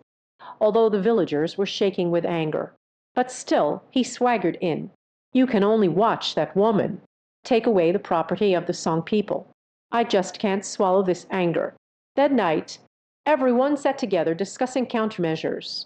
Although the villagers were shaking with anger. But still, he swaggered in. You can only watch that woman take away the property of the Song people. I just can't swallow this anger. That night, everyone sat together discussing countermeasures.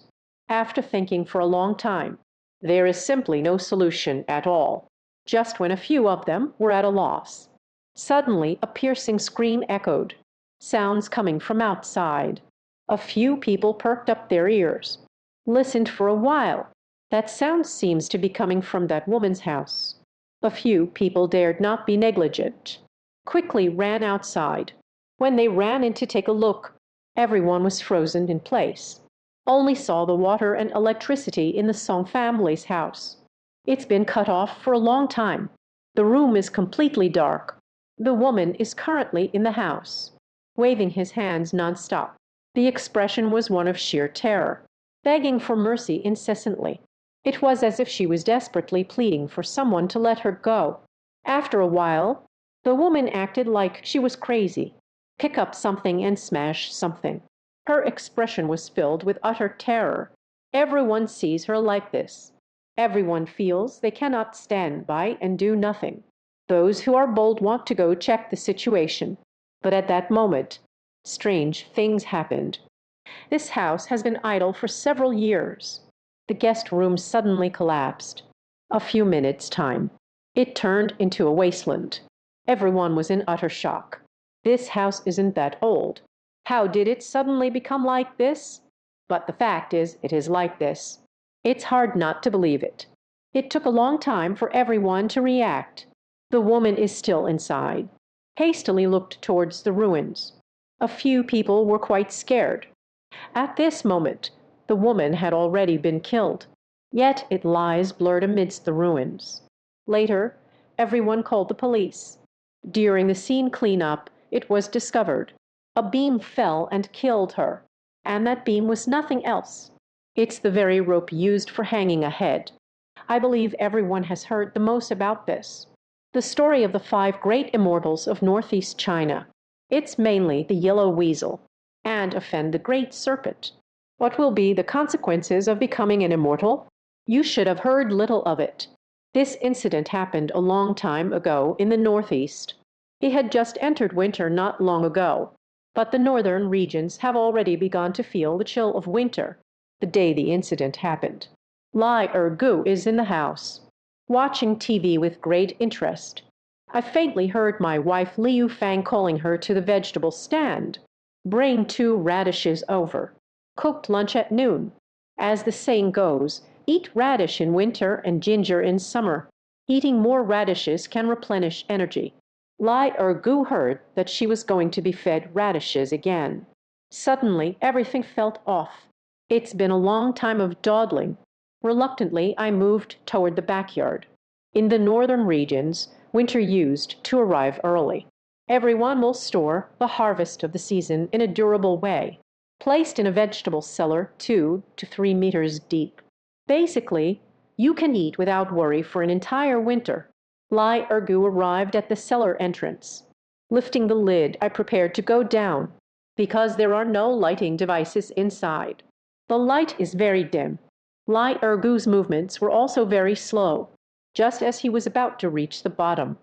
After thinking for a long time, there is simply no solution at all. Just when a few of them were at a loss, suddenly a piercing scream echoed, sounds coming from outside. A few people perked up their ears, listened for a while. That sound seems to be coming from that woman's house. A few people dared not be negligent, quickly ran outside. When they ran in to take a look, everyone was frozen in place. Only saw the water and electricity in the Song family's house. It's been cut off for a long time. The room is completely dark. The woman is currently in the house, waving his hands nonstop. The expression was one of sheer terror, begging for mercy incessantly. It was as if she was desperately pleading for someone to let her go. After a while, the woman acted like she was crazy, pick up something and smash something. Her expression was filled with utter terror. Everyone sees her like this. Everyone feels they cannot stand by and do nothing. Those who are bold want to go check the situation. But at that moment, strange things happened. This house has been idle for several years. The guest room suddenly collapsed. A few minutes' time. It turned into a wasteland. Everyone was in utter shock. This house isn't that old. How did it suddenly become like this? But the fact is, it is like this. It's hard not to believe it. It took a long time for everyone to react. The woman is still inside. Hastily looked towards the ruins. A few people were quite scared. At this moment, the woman had already been killed. Yet it lies blurred amidst the ruins. Later, everyone called the police. During the scene cleanup, it was discovered. A beam fell and killed her. And that beam was nothing else. It's the very rope used for hanging a head. I believe everyone has heard the most about this. The story of the 5 great immortals of northeast China. It's mainly the yellow weasel, and offend the great serpent. What will be the consequences of becoming an immortal? You should have heard little of it. This incident happened a long time ago in the northeast. It had just entered winter not long ago, but the northern regions have already begun to feel the chill of winter the day the incident happened. Lai Ergu is in the house, watching TV with great interest. I faintly heard my wife Liu Fang calling her to the vegetable stand. Bring 2 radishes over. Cooked lunch at noon. As the saying goes, Eat radish in winter and ginger in summer. Eating more radishes can replenish energy. Lai Ergu heard that she was going to be fed radishes again. Suddenly, everything felt off. It's been a long time of dawdling. Reluctantly, I moved toward the backyard. In the northern regions, winter used to arrive early. Everyone will store the harvest of the season in a durable way, placed in a vegetable cellar 2 to 3 meters deep. Basically, you can eat without worry for an entire winter. Lai Ergu arrived at the cellar entrance. Lifting the lid, I prepared to go down, because there are no lighting devices inside. The light is very dim. Lai Ergu's movements were also very slow, just as he was about to reach the bottom.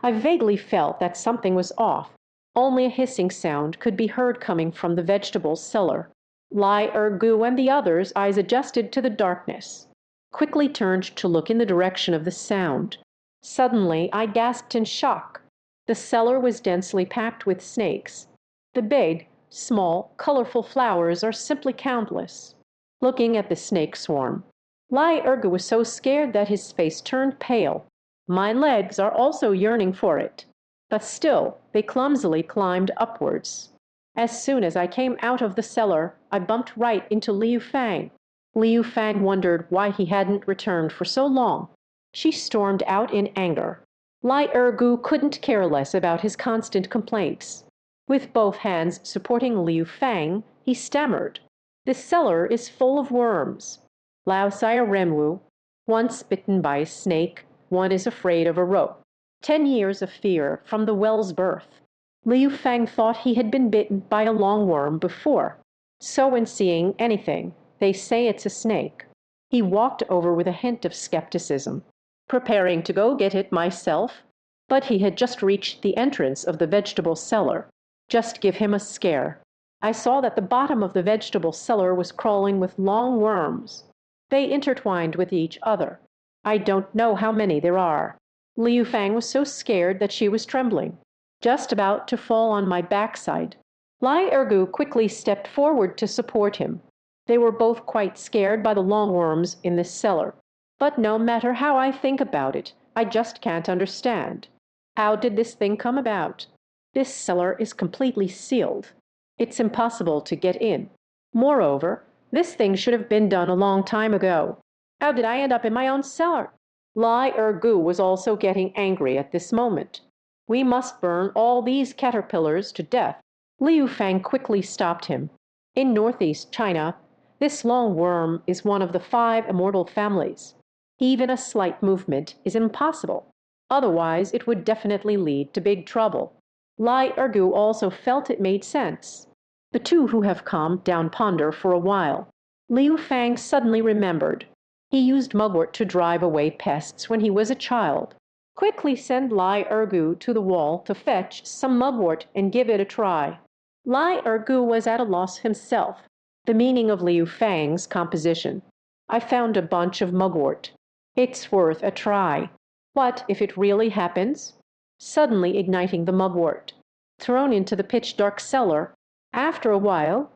I vaguely felt that something was off. Only a hissing sound could be heard coming from the vegetable cellar. Lai Ergu and the others' eyes adjusted to the darkness, quickly turned to look in the direction of the sound. Suddenly, I gasped in shock. The cellar was densely packed with snakes. The big, small, colorful flowers are simply countless. Looking at the snake swarm, Lai Ergu was so scared that his face turned pale. My legs are also yearning for it, but still they clumsily climbed upwards. As soon as I came out of the cellar, I bumped right into Liu Fang. Liu Fang wondered why he hadn't returned for so long. She stormed out in anger. Lai Ergu couldn't care less about his constant complaints. With both hands supporting Liu Fang, he stammered, "This cellar is full of worms. Lao Sire Renwu, once bitten by a snake, one is afraid of a rope. 10 years of fear from the well's birth." Liu Fang thought he had been bitten by a longworm before. So when seeing anything, they say it's a snake. He walked over with a hint of skepticism, preparing to go get it myself, but he had just reached the entrance of the vegetable cellar. Just give him a scare. I saw that the bottom of the vegetable cellar was crawling with long worms. They intertwined with each other. I don't know how many there are. Liu Fang was so scared that she was trembling, just about to fall on my backside. Lai Ergu quickly stepped forward to support him. They were both quite scared by the longworms in this cellar. But no matter how I think about it, I just can't understand. How did this thing come about? This cellar is completely sealed. It's impossible to get in. Moreover, this thing should have been done a long time ago. How did I end up in my own cellar? Lai Ergu was also getting angry at this moment. We must burn all these caterpillars to death. Liu Fang quickly stopped him. In northeast China, this long worm is one of the 5 immortal families. Even a slight movement is impossible. Otherwise, it would definitely lead to big trouble. Lai Ergu also felt it made sense. The two who have calmed down ponder for a while. Liu Fang suddenly remembered. He used mugwort to drive away pests when he was a child. Quickly send Lai Ergu to the wall to fetch some mugwort and give it a try. Lai Ergu was at a loss himself. The meaning of Liu Fang's composition. I found a bunch of mugwort. It's worth a try. What if it really happens? Suddenly igniting the mugwort. Thrown into the pitch-dark cellar. After a while,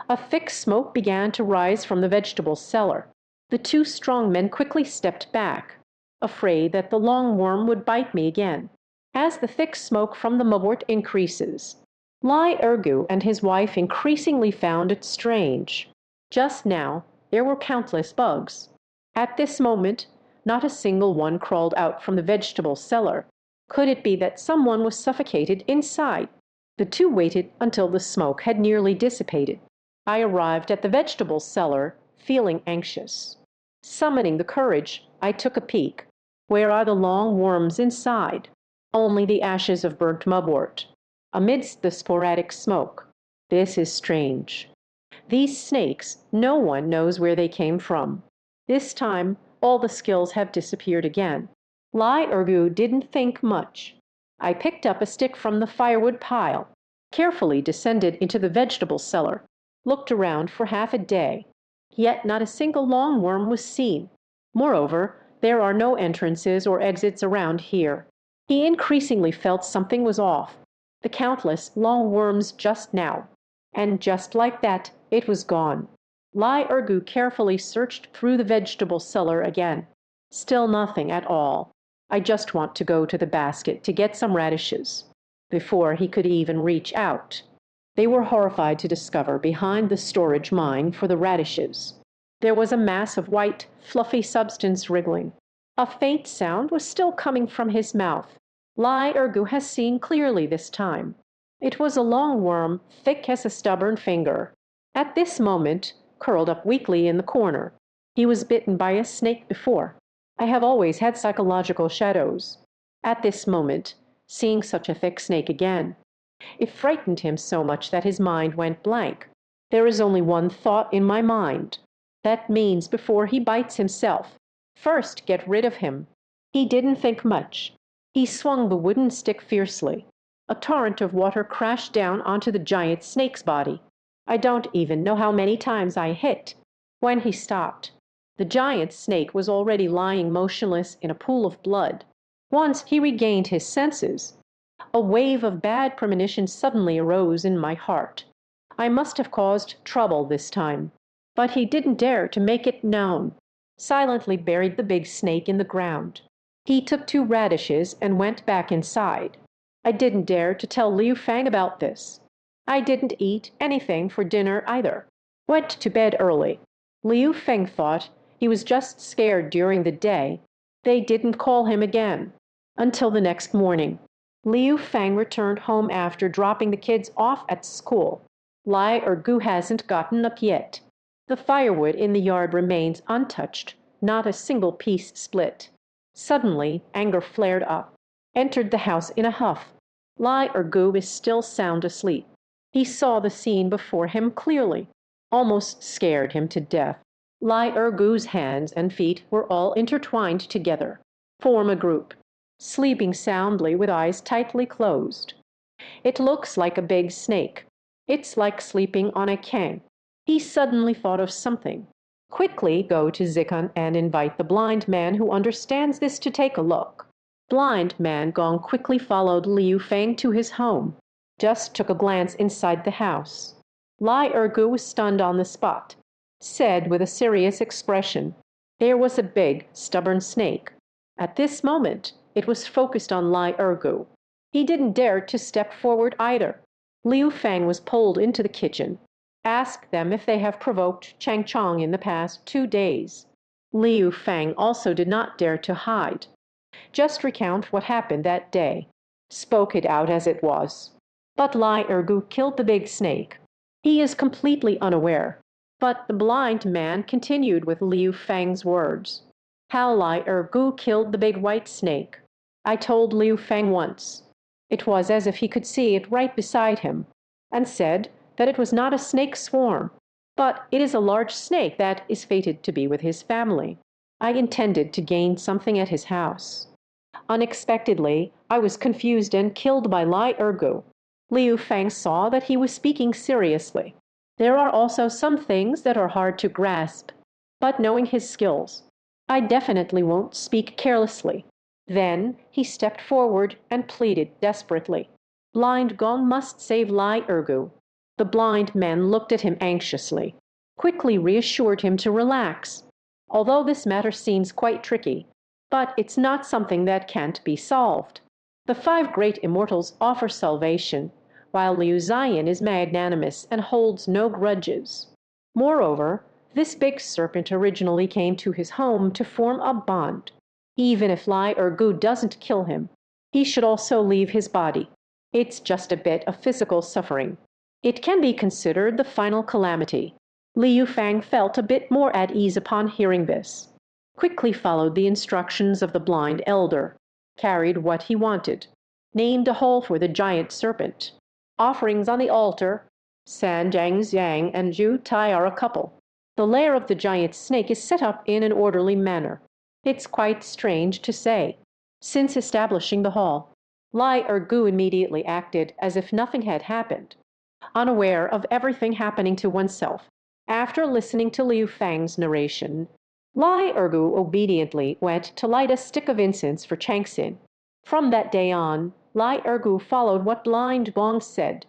a thick smoke began to rise from the vegetable cellar. The 2 strong men quickly stepped back, afraid that the long worm would bite me again. As the thick smoke from the mugwort increases, Lai Ergu and his wife increasingly found it strange. Just now, there were countless bugs. At this moment, not a single one crawled out from the vegetable cellar. Could it be that someone was suffocated inside? The 2 waited until the smoke had nearly dissipated. I arrived at the vegetable cellar, feeling anxious. Summoning the courage, I took a peek. Where are the long worms inside? Only the ashes of burnt mugwort, amidst the sporadic smoke. This is strange. These snakes, no one knows where they came from. This time, all the skills have disappeared again. Lai Ergu didn't think much. I picked up a stick from the firewood pile, carefully descended into the vegetable cellar, looked around for half a day. Yet not a single longworm was seen. Moreover, there are no entrances or exits around here. He increasingly felt something was off. The countless longworms just now. And just like that, it was gone. Lai Ergu carefully searched through the vegetable cellar again. Still nothing at all. I just want to go to the basket to get some radishes. Before he could even reach out, they were horrified to discover behind the storage mine for the radishes there was a mass of white, fluffy substance wriggling. A faint sound was still coming from his mouth. Lai Ergu has seen clearly this time. It was a long worm, thick as a stubborn finger. At this moment, curled up weakly in the corner. He was bitten by a snake before. I have always had psychological shadows. At this moment, seeing such a thick snake again, it frightened him so much that his mind went blank. There is only one thought in my mind. That means before he bites himself, first get rid of him. He didn't think much. He swung the wooden stick fiercely. A torrent of water crashed down onto the giant snake's body. I don't even know how many times I hit. When he stopped, the giant snake was already lying motionless in a pool of blood. Once he regained his senses, a wave of bad premonitions suddenly arose in my heart. I must have caused trouble this time. But he didn't dare to make it known. Silently buried the big snake in the ground. He took 2 radishes and went back inside. I didn't dare to tell Liu Fang about this. I didn't eat anything for dinner either. Went to bed early. Liu Feng thought he was just scared during the day. They didn't call him again until the next morning. Liu Feng returned home after dropping the kids off at school. Lai Ergu hasn't gotten up yet. The firewood in the yard remains untouched, not a single piece split. Suddenly, anger flared up, entered the house in a huff. Lai Ergu is still sound asleep. He saw the scene before him clearly, almost scared him to death. Lai Ergu's hands and feet were all intertwined together, form a group, sleeping soundly with eyes tightly closed. It looks like a big snake. It's like sleeping on a kang. He suddenly thought of something. Quickly go to Zikan and invite the blind man who understands this to take a look. Blind man Gong quickly followed Liu Feng to his home. Just took a glance inside the house. Lai Ergu was stunned on the spot. Said with a serious expression, there was a big, stubborn snake. At this moment, it was focused on Lai Ergu. He didn't dare to step forward either. Liu Feng was pulled into the kitchen. Ask them if they have provoked Chang Chong in the past 2 days. Liu Feng also did not dare to hide. Just recount what happened that day. Spoke it out as it was. But Lai Ergu killed the big snake. He is completely unaware. But the blind man continued with Liu Feng's words. How Lai Ergu killed the big white snake. I told Liu Feng once. It was as if he could see it right beside him, and said that it was not a snake swarm, but it is a large snake that is fated to be with his family. I intended to gain something at his house. Unexpectedly, I was confused and killed by Lai Ergu. Liu Feng saw that he was speaking seriously. There are also some things that are hard to grasp, but knowing his skills, I definitely won't speak carelessly. Then he stepped forward and pleaded desperately. Blind Gong must save Lai Ergu. The blind man looked at him anxiously, quickly reassured him to relax. Although this matter seems quite tricky, but it's not something that can't be solved. The 5 great immortals offer salvation, while Liu Ziyan is magnanimous and holds no grudges. Moreover, this big serpent originally came to his home to form a bond. Even if Lai Ergu doesn't kill him, he should also leave his body. It's just a bit of physical suffering. It can be considered the final calamity. Liu Feng felt a bit more at ease upon hearing this. Quickly followed the instructions of the blind elder, carried what he wanted, named a hole for the giant serpent. Offerings on the altar. San Zhang Xiang and Zhu Tai are a couple. The lair of the giant snake is set up in an orderly manner. It's quite strange to say. Since establishing the hall, Lai Ergu immediately acted as if nothing had happened, unaware of everything happening to oneself. After listening to Liu Feng's narration, Lai Ergu obediently went to light a stick of incense for Changxin. From that day on, Lai Ergu followed what blind Gong said,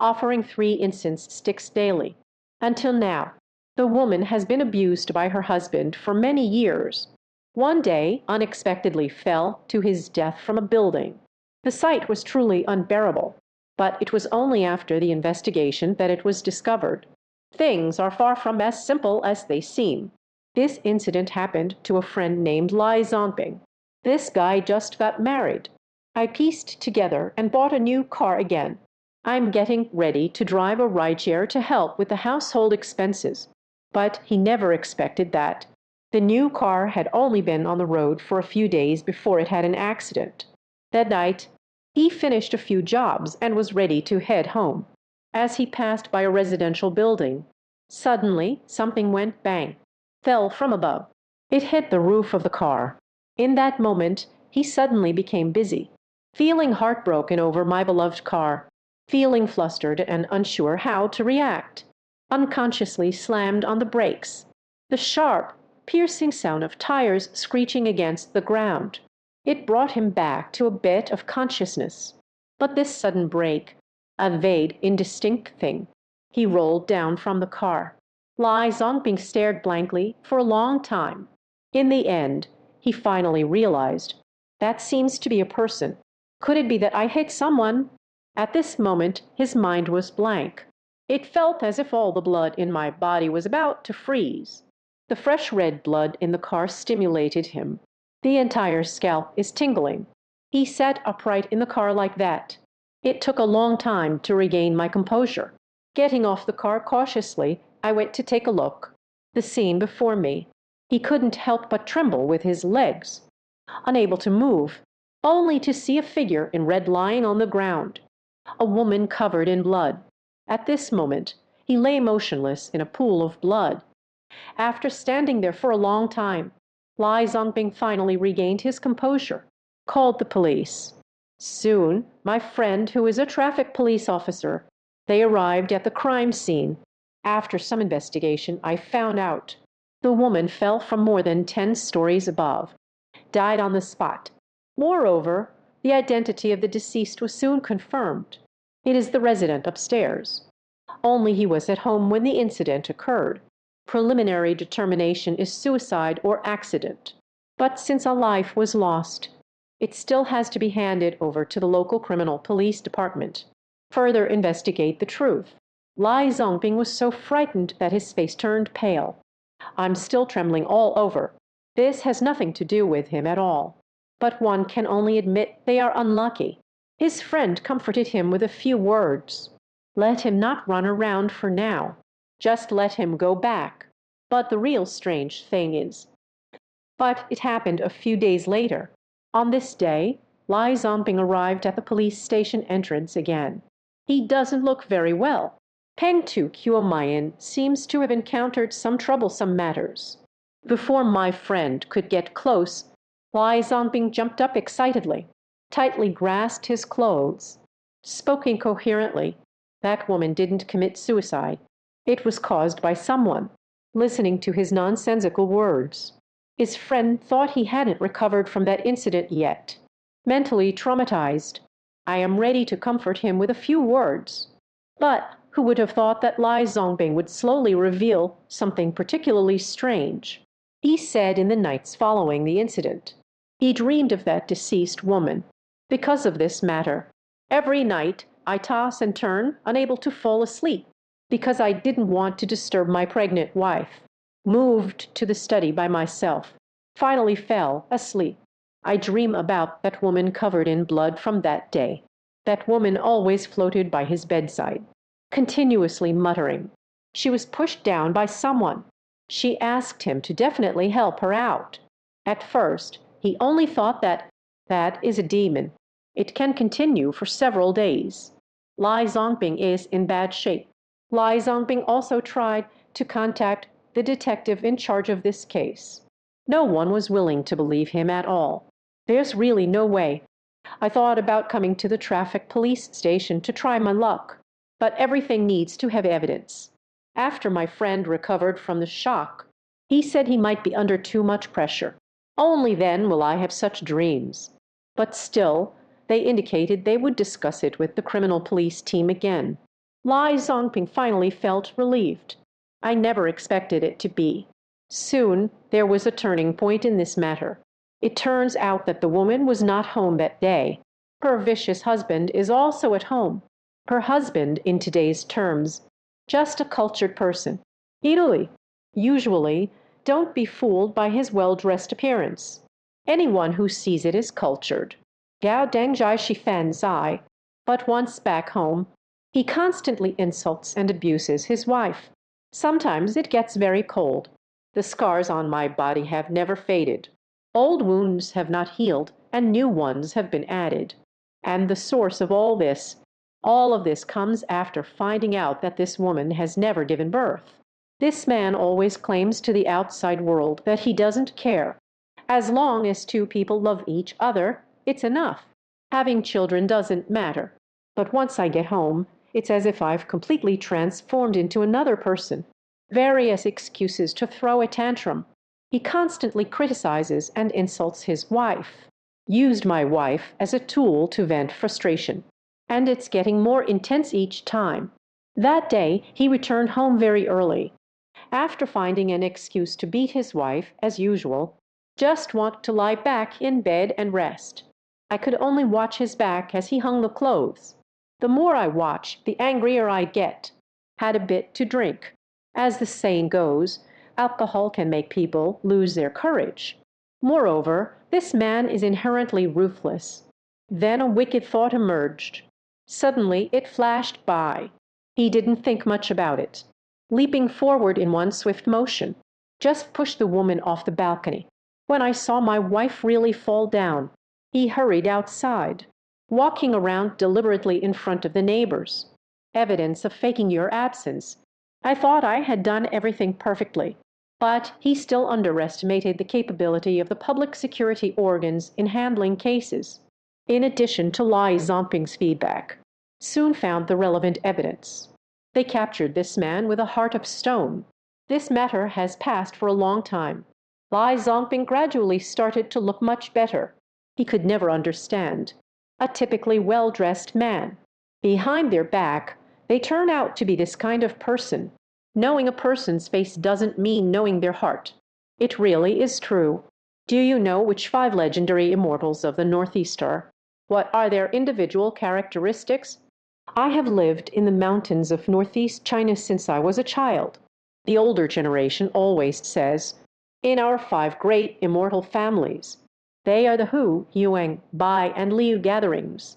offering 3 incense sticks daily. Until now, The woman has been abused by her husband for many years. One day, unexpectedly fell to his death from a building. The sight was truly unbearable, but it was only after the investigation that it was discovered. Things are far from as simple as they seem. This incident happened to a friend named Lai Zonping. This guy just got married. I pieced together and bought a new car again. I'm getting ready to drive a rideshare to help with the household expenses. But he never expected that. The new car had only been on the road for a few days before it had an accident. That night, he finished a few jobs and was ready to head home. As he passed by a residential building, suddenly something went bang, fell from above. It hit the roof of the car. In that moment, he suddenly became busy, feeling heartbroken over my beloved car, feeling flustered and unsure how to react. Unconsciously slammed on the brakes. The sharp, piercing sound of tires screeching against the ground. It brought him back to a bit of consciousness. But this sudden break, a vague, indistinct thing. He rolled down from the car. Lai Zongping stared blankly for a long time. In the end, he finally realized, that seems to be a person. Could it be that I hit someone? At this moment, his mind was blank. It felt as if all the blood in my body was about to freeze. The fresh red blood in the car stimulated him. The entire scalp is tingling. He sat upright in the car like that. It took a long time to regain my composure. Getting off the car cautiously, I went to take a look. The scene before me. He couldn't help but tremble with his legs. Unable to move, only to see a figure in red lying on the ground. A woman covered in blood. At this moment, he lay motionless in a pool of blood. After standing there for a long time, Lai Zongping finally regained his composure, called the police. Soon, my friend, who is a traffic police officer, they arrived at the crime scene. After some investigation, I found out the woman fell from more than 10 stories above, died on the spot. Moreover, the identity of the deceased was soon confirmed. It is the resident upstairs. Only he was at home when the incident occurred. Preliminary determination is suicide or accident. But since a life was lost, it still has to be handed over to the local criminal police department. Further investigate the truth. Lai Zongping was so frightened that his face turned pale. I'm still trembling all over. This has nothing to do with him at all. But one can only admit they are unlucky. His friend comforted him with a few words. Let him not run around for now. Just let him go back. But the real strange thing is. But it happened a few days later. On this day, Lai Zongping arrived at the police station entrance again. He doesn't look very well. Peng Tu Kuomayan seems to have encountered some troublesome matters. Before my friend could get close, Lai Zongping jumped up excitedly, tightly grasped his clothes, spoke incoherently. That woman didn't commit suicide. It was caused by someone. Listening to his nonsensical words, his friend thought he hadn't recovered from that incident yet. Mentally traumatized, I am ready to comfort him with a few words. But who would have thought that Lai Zongping would slowly reveal something particularly strange? He said in the nights following the incident, he dreamed of that deceased woman. Because of this matter, every night I toss and turn, unable to fall asleep, because I didn't want to disturb my pregnant wife. Moved to the study by myself, finally fell asleep. I dream about that woman covered in blood from that day. That woman always floated by his bedside, continuously muttering. She was pushed down by someone. She asked him to definitely help her out. At first, he only thought that is a demon. It can continue for several days. Lai Zongping is in bad shape. Lai Zongping also tried to contact the detective in charge of this case. No one was willing to believe him at all. There's really no way. I thought about coming to the traffic police station to try my luck, but everything needs to have evidence. After my friend recovered from the shock, he said he might be under too much pressure. Only then will I have such dreams. But still, they indicated they would discuss it with the criminal police team again. Lai Zongping finally felt relieved. I never expected it to be. Soon there was a turning point in this matter. It turns out that the woman was not home that day. Her vicious husband is also at home. Her husband, in today's terms, just a cultured person. Italy. Usually, don't be fooled by his well-dressed appearance. Anyone who sees it is cultured. Gao Dengjai Shifan Zai. But once back home, he constantly insults and abuses his wife. Sometimes it gets very cold. The scars on my body have never faded. Old wounds have not healed, and new ones have been added. And the source of all of this comes after finding out that this woman has never given birth. This man always claims to the outside world that he doesn't care. As long as two people love each other, it's enough. Having children doesn't matter. But once I get home, it's as if I've completely transformed into another person. Various excuses to throw a tantrum. He constantly criticizes and insults his wife. Used my wife as a tool to vent frustration. And it's getting more intense each time. That day, he returned home very early. After finding an excuse to beat his wife, as usual, just want to lie back in bed and rest. I could only watch his back as he hung the clothes. The more I watch, the angrier I get. Had a bit to drink. As the saying goes, alcohol can make people lose their courage. Moreover, this man is inherently ruthless. Then a wicked thought emerged. Suddenly it flashed by. He didn't think much about it. Leaping forward in one swift motion, just pushed the woman off the balcony. When I saw my wife really fall down, he hurried outside, walking around deliberately in front of the neighbors. Evidence of faking your absence. I thought I had done everything perfectly, but he still underestimated the capability of the public security organs in handling cases. In addition to Lai Zomping's feedback, soon found the relevant evidence. They captured this man with a heart of stone. This matter has passed for a long time. Lai Zomping gradually started to look much better. He could never understand. A typically well-dressed man. Behind their back, they turn out to be this kind of person. Knowing a person's face doesn't mean knowing their heart. It really is true. Do you know which 5 legendary immortals of the Northeast are? What are their individual characteristics? I have lived in the mountains of Northeast China since I was a child. The older generation always says, in our 5 great immortal families. They are the Hu, Yuang, Bai, and Liu gatherings.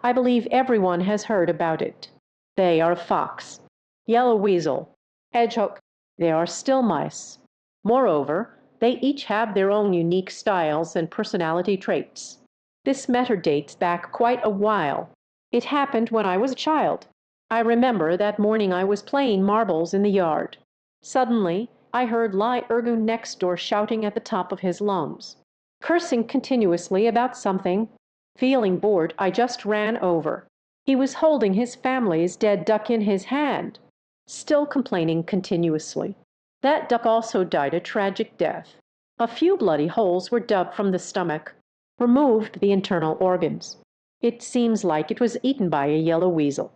I believe everyone has heard about it. They are fox, yellow weasel, hedgehog. They are still mice. Moreover, they each have their own unique styles and personality traits. This matter dates back quite a while. It happened when I was a child. I remember that morning I was playing marbles in the yard. Suddenly, I heard Lai Ergun next door shouting at the top of his lungs, cursing continuously about something. Feeling bored, I just ran over. He was holding his family's dead duck in his hand, still complaining continuously. That duck also died a tragic death. A few bloody holes were dug from the stomach, removed the internal organs. It seems like it was eaten by a yellow weasel.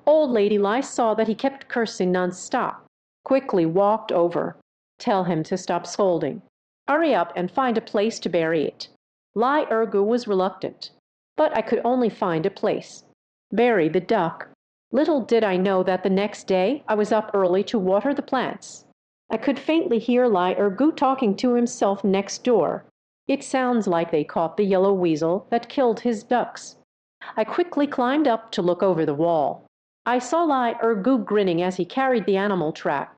Old Lady Lai saw that he kept cursing non-stop, quickly walked over. Tell him to stop scolding. Hurry up and find a place to bury it. Lai Ergu was reluctant, but I could only find a place. Bury the duck. Little did I know that the next day I was up early to water the plants. I could faintly hear Lai Ergu talking to himself next door. It sounds like they caught the yellow weasel that killed his ducks. I quickly climbed up to look over the wall. I saw Lai Ergu grinning as he carried the animal trap.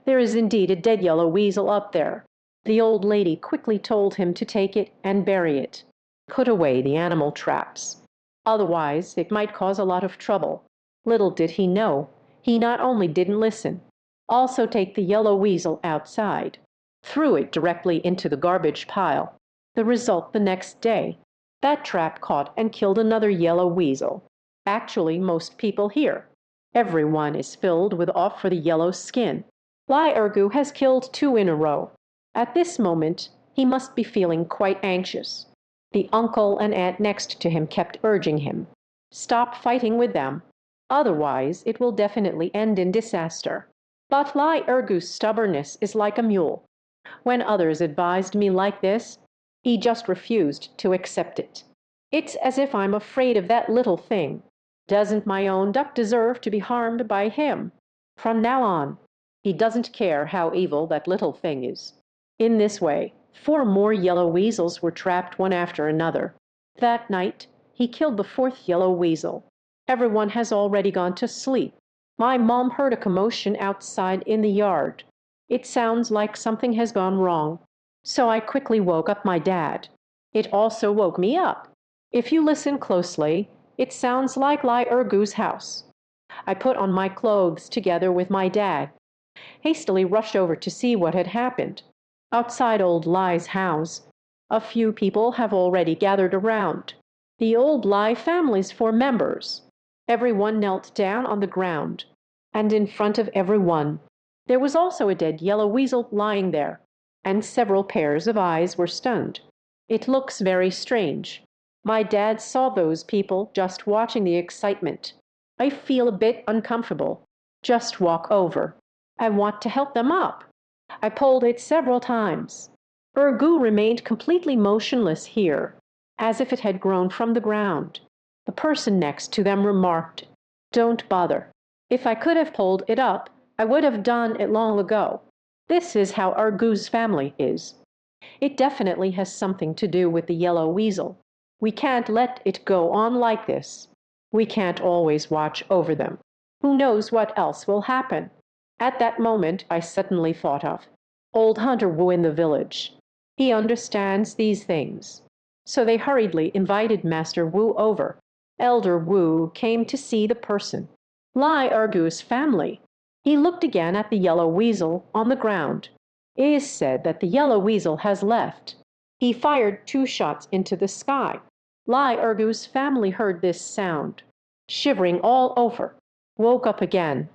There is indeed a dead yellow weasel up there. The old lady quickly told him to take it and bury it. Put away the animal traps. Otherwise, it might cause a lot of trouble. Little did he know, he not only didn't listen, also take the yellow weasel outside, threw it directly into the garbage pile. The result the next day. That trap caught and killed another yellow weasel. Actually, most people here. Everyone is filled with off for the yellow skin. Lai Ergu has killed 2 in a row. At this moment, he must be feeling quite anxious. The uncle and aunt next to him kept urging him, stop fighting with them. Otherwise, it will definitely end in disaster. But Lai Ergu's stubbornness is like a mule. When others advised me like this, he just refused to accept it. It's as if I'm afraid of that little thing. Doesn't my own duck deserve to be harmed by him? From now on, he doesn't care how evil that little thing is. In this way, 4 more yellow weasels were trapped one after another. That night, he killed the 4th yellow weasel. Everyone has already gone to sleep. My mom heard a commotion outside in the yard. It sounds like something has gone wrong. So I quickly woke up my dad. It also woke me up. If you listen closely, it sounds like Lai Ergu's house. I put on my clothes together with my dad, hastily rushed over to see what had happened. Outside old Lai's house, a few people have already gathered around. The old Lai family's 4 members. Everyone knelt down on the ground, and in front of everyone, there was also a dead yellow weasel lying there, and several pairs of eyes were stunned. It looks very strange. My dad saw those people just watching the excitement. I feel a bit uncomfortable. Just walk over. I want to help them up. I pulled it several times. Ergu remained completely motionless here, as if it had grown from the ground. The person next to them remarked, "Don't bother. If I could have pulled it up, I would have done it long ago." This is how Ergu's family is. It definitely has something to do with the yellow weasel. We can't let it go on like this. We can't always watch over them. Who knows what else will happen? At that moment, I suddenly thought of old Hunter Wu in the village. He understands these things. So they hurriedly invited Master Wu over. Elder Wu came to see the person. Lai Ergu's family. He looked again at the yellow weasel on the ground. It is said that the yellow weasel has left. He fired 2 shots into the sky. Lai Ergu's family heard this sound, shivering all over, woke up again.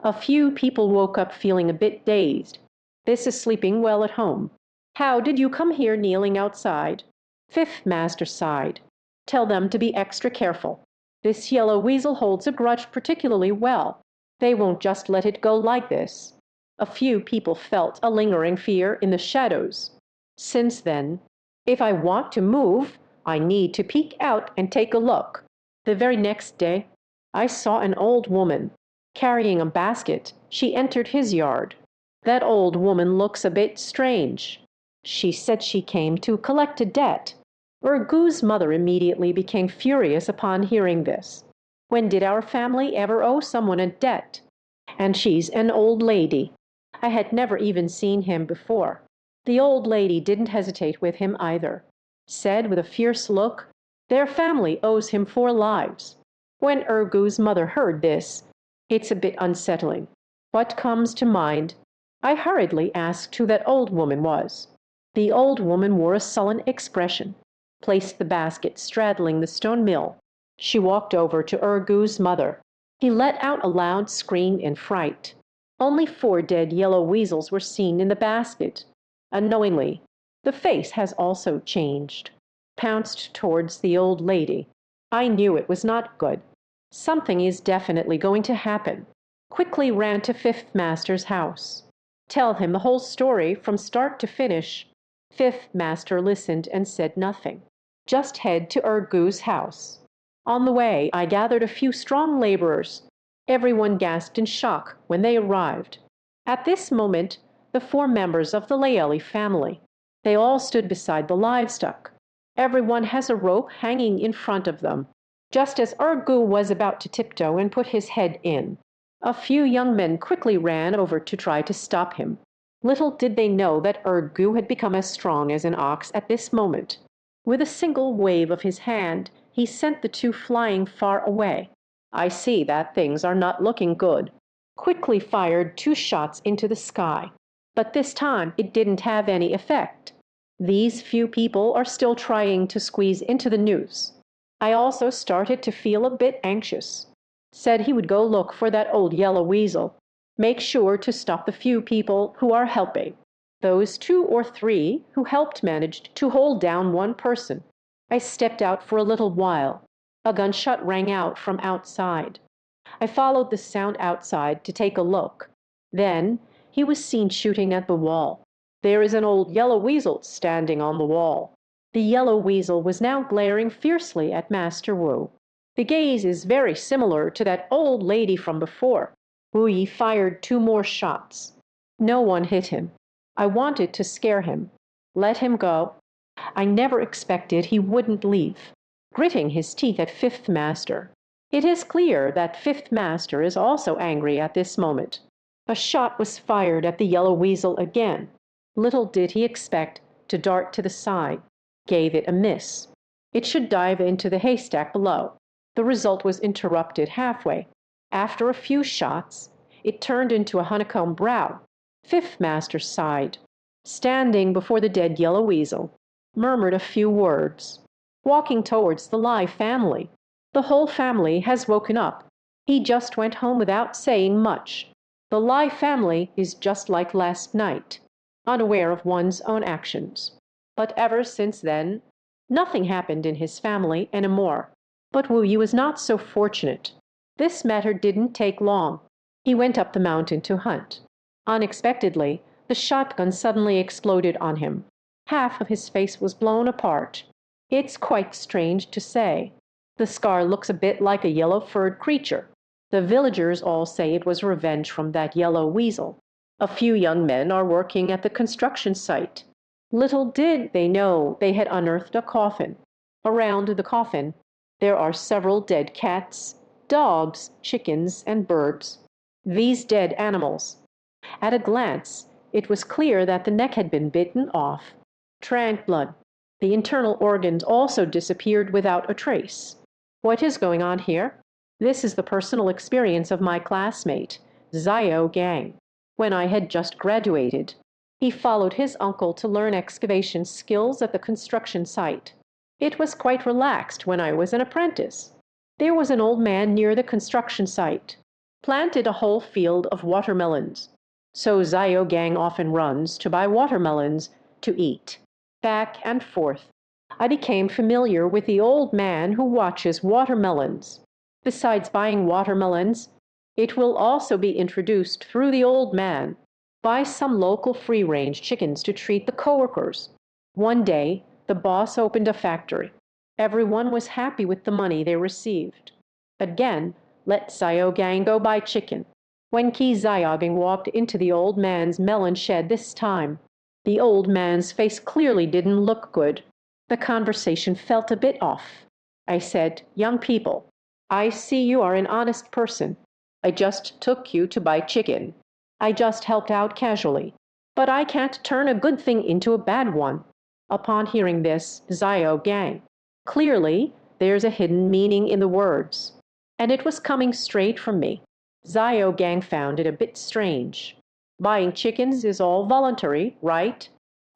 A few people woke up feeling a bit dazed. This is sleeping well at home. How did you come here kneeling outside? 5th Master sighed. Tell them to be extra careful. This yellow weasel holds a grudge particularly well. They won't just let it go like this. A few people felt a lingering fear in the shadows. Since then, if I want to move, I need to peek out and take a look. The very next day, I saw an old woman carrying a basket. She entered his yard. That old woman looks a bit strange. She said she came to collect a debt. Ergu's mother immediately became furious upon hearing this. When did our family ever owe someone a debt? And she's an old lady. I had never even seen him before. The old lady didn't hesitate with him either. Said with a fierce look, their family owes him 4 lives. When Ergu's mother heard this, it's a bit unsettling. What comes to mind? I hurriedly asked who that old woman was. The old woman wore a sullen expression, placed the basket straddling the stone mill. She walked over to Ergu's mother. He let out a loud scream in fright. Only 4 dead yellow weasels were seen in the basket. Unknowingly, the face has also changed, pounced towards the old lady. I knew it was not good. Something is definitely going to happen. Quickly ran to 5th Master's house. Tell him the whole story from start to finish. 5th Master listened and said nothing. Just head to Ergu's house. On the way, I gathered a few strong laborers. Everyone gasped in shock when they arrived. At this moment, the 4 members of the Laeli family. They all stood beside the livestock. Everyone has a rope hanging in front of them. Just as Ergu was about to tiptoe and put his head in, a few young men quickly ran over to try to stop him. Little did they know that Ergu had become as strong as an ox at this moment. With a single wave of his hand, he sent the 2 flying far away. I see that things are not looking good. Quickly fired 2 shots into the sky. But this time it didn't have any effect. These few people are still trying to squeeze into the noose. I also started to feel a bit anxious. Said he would go look for that old yellow weasel. Make sure to stop the few people who are helping. Those 2 or 3 who helped managed to hold down 1 person. I stepped out for a little while. A gunshot rang out from outside. I followed the sound outside to take a look. Then he was seen shooting at the wall. "There is an old yellow weasel standing on the wall." The yellow weasel was now glaring fiercely at Master Wu. "The gaze is very similar to that old lady from before." Wu Yi fired 2 more shots. No one hit him. I wanted to scare him. Let him go. I never expected he wouldn't leave. Gritting his teeth at Fifth Master. It is clear that Fifth Master is also angry at this moment. A shot was fired at the yellow weasel again. Little did he expect to dart to the side. Gave it a miss. It should dive into the haystack below. The result was interrupted halfway. After a few shots, it turned into a honeycomb brow. Fifth Master sighed. Standing before the dead yellow weasel, murmured a few words. Walking towards the Lai family. The whole family has woken up. He just went home without saying much. The Lai family is just like last night, unaware of one's own actions. But ever since then, nothing happened in his family anymore. But Wu Yi was not so fortunate. This matter didn't take long. He went up the mountain to hunt. Unexpectedly, the shotgun suddenly exploded on him. Half of his face was blown apart. It's quite strange to say. The scar looks a bit like a yellow-furred creature. The villagers all say it was revenge from that yellow weasel. A few young men are working at the construction site. Little did they know they had unearthed a coffin. Around the coffin, there are several dead cats, dogs, chickens, and birds. These dead animals. At a glance, it was clear that the neck had been bitten off. Drank blood. The internal organs also disappeared without a trace. What is going on here? This is the personal experience of my classmate, Xiao Gang. When I had just graduated, he followed his uncle to learn excavation skills at the construction site. It was quite relaxed when I was an apprentice. There was an old man near the construction site, planted a whole field of watermelons. So Xiao Gang often runs to buy watermelons to eat. Back and forth. I became familiar with the old man who watches watermelons. Besides buying watermelons, it will also be introduced through the old man. Buy some local free-range chickens to treat the coworkers. One day, the boss opened a factory. Everyone was happy with the money they received. Again, let Xiao Gang go buy chicken. When Qi Xiaogang walked into the old man's melon shed this time, the old man's face clearly didn't look good. The conversation felt a bit off. I said, "Young people, I see you are an honest person. I just took you to buy chicken. I just helped out casually. But I can't turn a good thing into a bad one." Upon hearing this, Xiao Gang. Clearly, there's a hidden meaning in the words. And it was coming straight from me. Xiao Gang found it a bit strange. Buying chickens is all voluntary, right?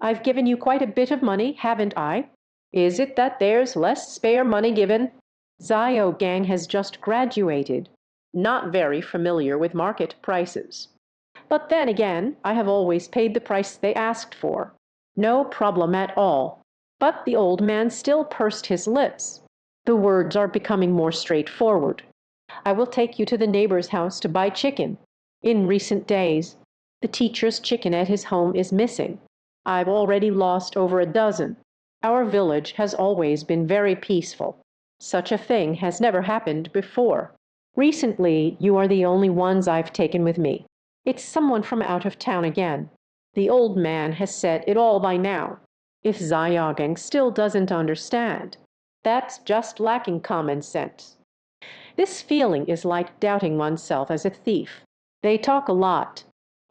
I've given you quite a bit of money, haven't I? Is it that there's less spare money given? Xiao Gang has just graduated, not very familiar with market prices. But then again, I have always paid the price they asked for. No problem at all. But the old man still pursed his lips. The words are becoming more straightforward. I will take you to the neighbor's house to buy chicken. In recent days, the teacher's chicken at his home is missing. I've already lost over a dozen. Our village has always been very peaceful. Such a thing has never happened before. Recently, you are the only ones I've taken with me. It's someone from out of town again. The old man has said it all by now. If Xiaogang still doesn't understand, that's just lacking common sense. This feeling is like doubting oneself as a thief. They talk a lot.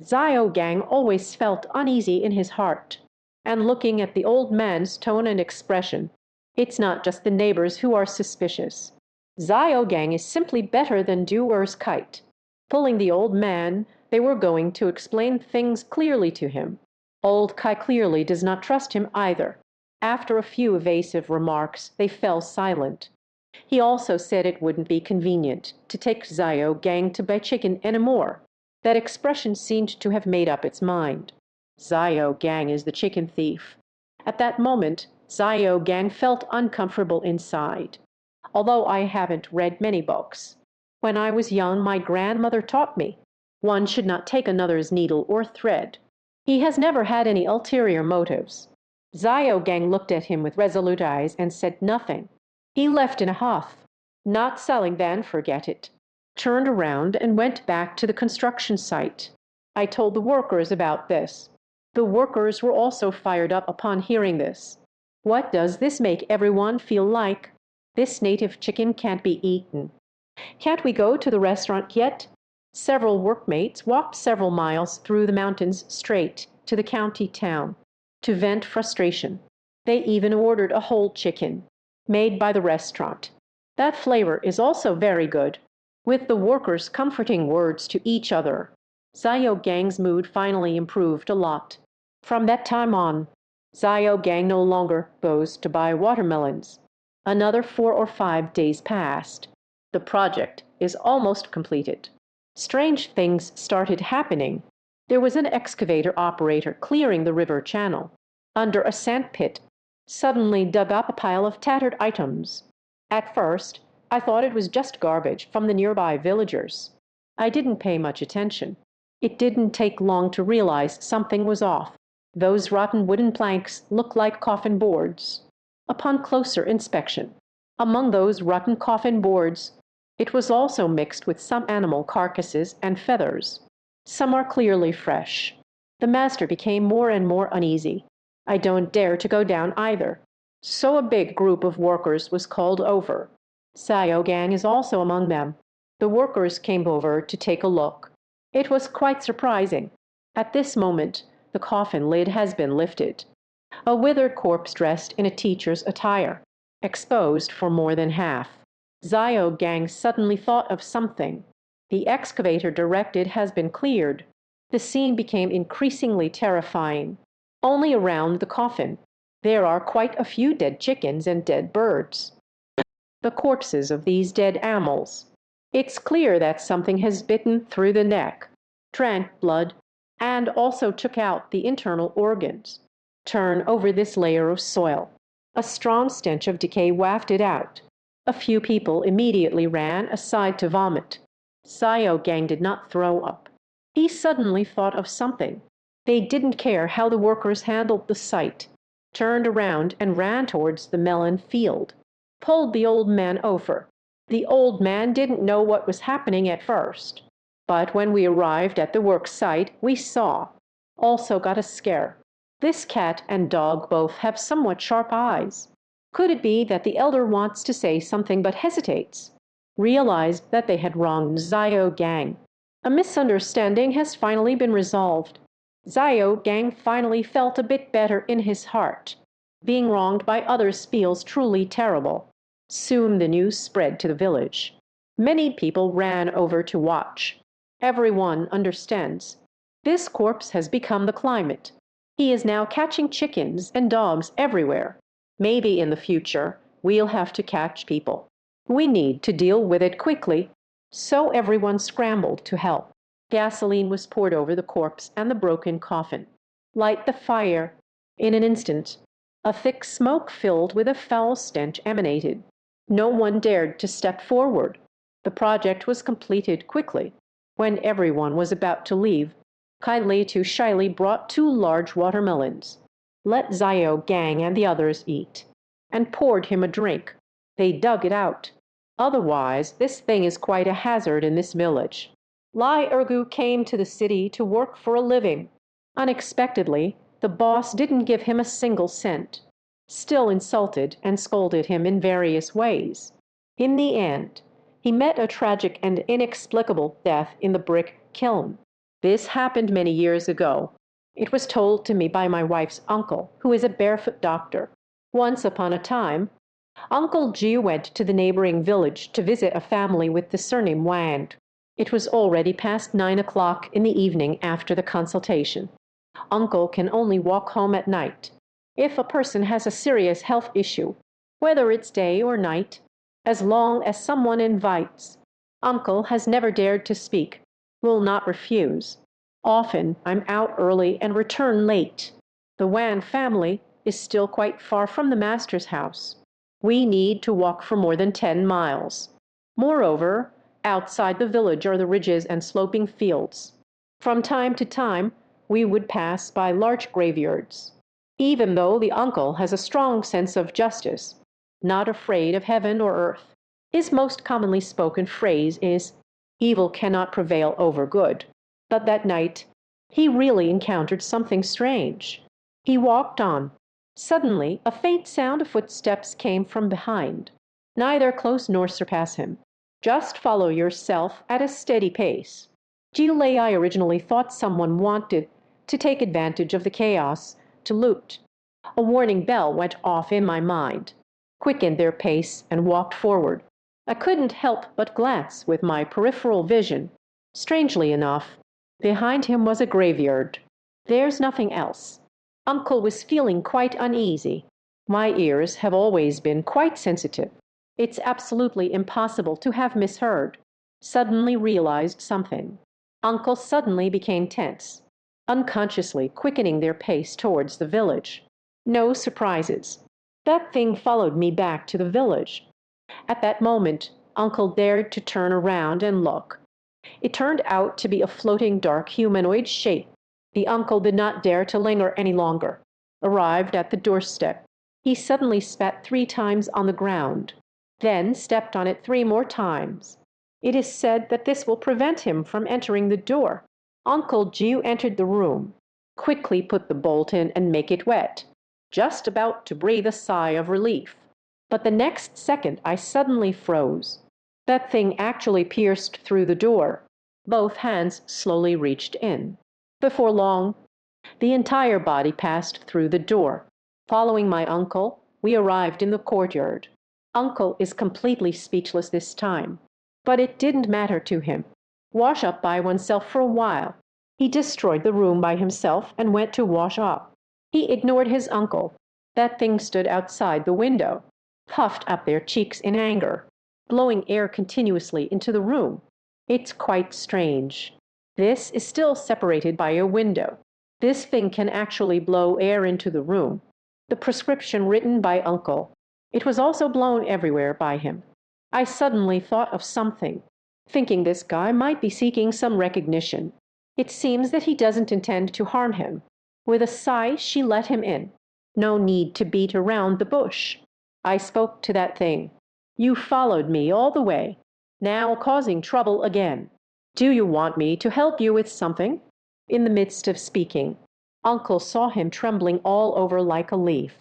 Xiao Gang always felt uneasy in his heart. And looking at the old man's tone and expression, it's not just the neighbors who are suspicious. Xiao Gang is simply better than Duer's kite. Pulling the old man, they were going to explain things clearly to him. Old Kai clearly does not trust him either. After a few evasive remarks, they fell silent. He also said it wouldn't be convenient to take Xiao Gang to buy chicken anymore. That expression seemed to have made up its mind. Xiao Gang is the chicken thief. At that moment, Xiao Gang felt uncomfortable inside. Although I haven't read many books. When I was young, my grandmother taught me, One should not take another's needle or thread. He has never had any ulterior motives. Zio Gang looked at him with resolute eyes and said nothing. He left in a huff. Not selling, then forget it. Turned around and went back to the construction site. I told the workers about this. The workers were also fired up upon hearing this. What does this make everyone feel like? This native chicken can't be eaten. Can't we go to the restaurant yet? Several workmates walked several miles through the mountains straight to the county town to vent frustration. They even ordered a whole chicken, made by the restaurant. That flavor is also very good, with the workers comforting words to each other. Zio Gang's mood finally improved a lot. From that time on, Zio Gang no longer goes to buy watermelons. Another 4 or 5 days passed. The project is almost completed. Strange things started happening. There was an excavator operator clearing the river channel. Under a sandpit, suddenly dug up a pile of tattered items. At first, I thought it was just garbage from the nearby villagers. I didn't pay much attention. It didn't take long to realize something was off. Those rotten wooden planks looked like coffin boards. Upon closer inspection, among those rotten coffin boards, it was also mixed with some animal carcasses and feathers. Some are clearly fresh. The master became more and more uneasy. I don't dare to go down either. So a big group of workers was called over. Zio Gang is also among them. The workers came over to take a look. It was quite surprising. At this moment, the coffin lid has been lifted. A withered corpse dressed in a teacher's attire, exposed for more than half. Zio Gang suddenly thought of something. The excavator directed has been cleared. The scene became increasingly terrifying. Only around the coffin, there are quite a few dead chickens and dead birds. The corpses of these dead animals. It's clear that something has bitten through the neck, drank blood, and also took out the internal organs. Turn over this layer of soil. A strong stench of decay wafted out. A few people immediately ran aside to vomit. Zio Gang did not throw up. He suddenly thought of something. They didn't care how the workers handled the site. Turned around and ran towards the melon field. Pulled the old man over. The old man didn't know what was happening at first. But when we arrived at the work site, we saw. Also got a scare. This cat and dog both have somewhat sharp eyes. Could it be that the elder wants to say something but hesitates? Realized that they had wronged Zio Gang. A misunderstanding has finally been resolved. Zio Gang finally felt a bit better in his heart. Being wronged by others feels truly terrible. Soon the news spread to the village. Many people ran over to watch. Everyone understands. This corpse has become the climate. He is now catching chickens and dogs everywhere. Maybe in the future, we'll have to catch people. We need to deal with it quickly. So everyone scrambled to help. Gasoline was poured over the corpse and the broken coffin. Light the fire. In an instant, a thick smoke filled with a foul stench emanated. No one dared to step forward. The project was completed quickly. When everyone was about to leave, Kindly to shyly brought 2 large watermelons. Let Zio Gang and the others eat, and poured him a drink. They dug it out. Otherwise, this thing is quite a hazard in this village. Lai Ergu came to the city to work for a living. Unexpectedly, the boss didn't give him a single cent. Still insulted and scolded him in various ways. In the end, he met a tragic and inexplicable death in the brick kiln. This happened many years ago. It was told to me by my wife's uncle, who is a barefoot doctor. Once upon a time, Uncle Ji went to the neighboring village to visit a family with the surname Wang. It was already past 9 o'clock in the evening after the consultation. Uncle can only walk home at night. If a person has a serious health issue, whether it's day or night, as long as someone invites, Uncle has never dared to speak, will not refuse. Often I'm out early and return late. The Wan family is still quite far from the master's house. We need to walk for more than 10 miles. Moreover, Outside the village are the ridges and sloping fields. From time to time, we would pass by large graveyards. Even though the uncle has a strong sense of justice, not afraid of heaven or earth, his most commonly spoken phrase is, "Evil cannot prevail over good." But that night, he really encountered something strange. He walked on. Suddenly, a faint sound of footsteps came from behind. Neither close nor surpass him. Just follow yourself at a steady pace. Gilei originally thought someone wanted to take advantage of the chaos to loot. A warning bell went off in my mind, quickened their pace, and walked forward. I couldn't help but glance with my peripheral vision. Strangely enough, behind him was a graveyard. There's nothing else. Uncle was feeling quite uneasy. My ears have always been quite sensitive. It's absolutely impossible to have misheard. Suddenly realized something. Uncle suddenly became tense, unconsciously quickening their pace towards the village. No surprises. That thing followed me back to the village. At that moment, Uncle dared to turn around and look. It turned out to be a floating dark humanoid shape. The uncle did not dare to linger any longer. Arrived at the doorstep, he suddenly spat 3 times on the ground, then stepped on it 3 more times. It is said that this will prevent him from entering the door. Uncle Jiu entered the room, quickly put the bolt in and make it wet, just about to breathe a sigh of relief. But the next second I suddenly froze. That thing actually pierced through the door. Both hands slowly reached in. Before long, the entire body passed through the door. Following my uncle, we arrived in the courtyard. Uncle is completely speechless this time, but it didn't matter to him. Wash up by oneself for a while. He destroyed the room by himself and went to wash up. He ignored his uncle. That thing stood outside the window, puffed up their cheeks in anger, blowing air continuously into the room. It's quite strange. This is still separated by a window. This thing can actually blow air into the room. The prescription written by Uncle. It was also blown everywhere by him. I suddenly thought of something, thinking this guy might be seeking some recognition. It seems that he doesn't intend to harm him. With a sigh, she let him in. No need to beat around the bush. I spoke to that thing. You followed me all the way, now causing trouble again. Do you want me to help you with something? In the midst of speaking, Uncle saw him trembling all over like a leaf.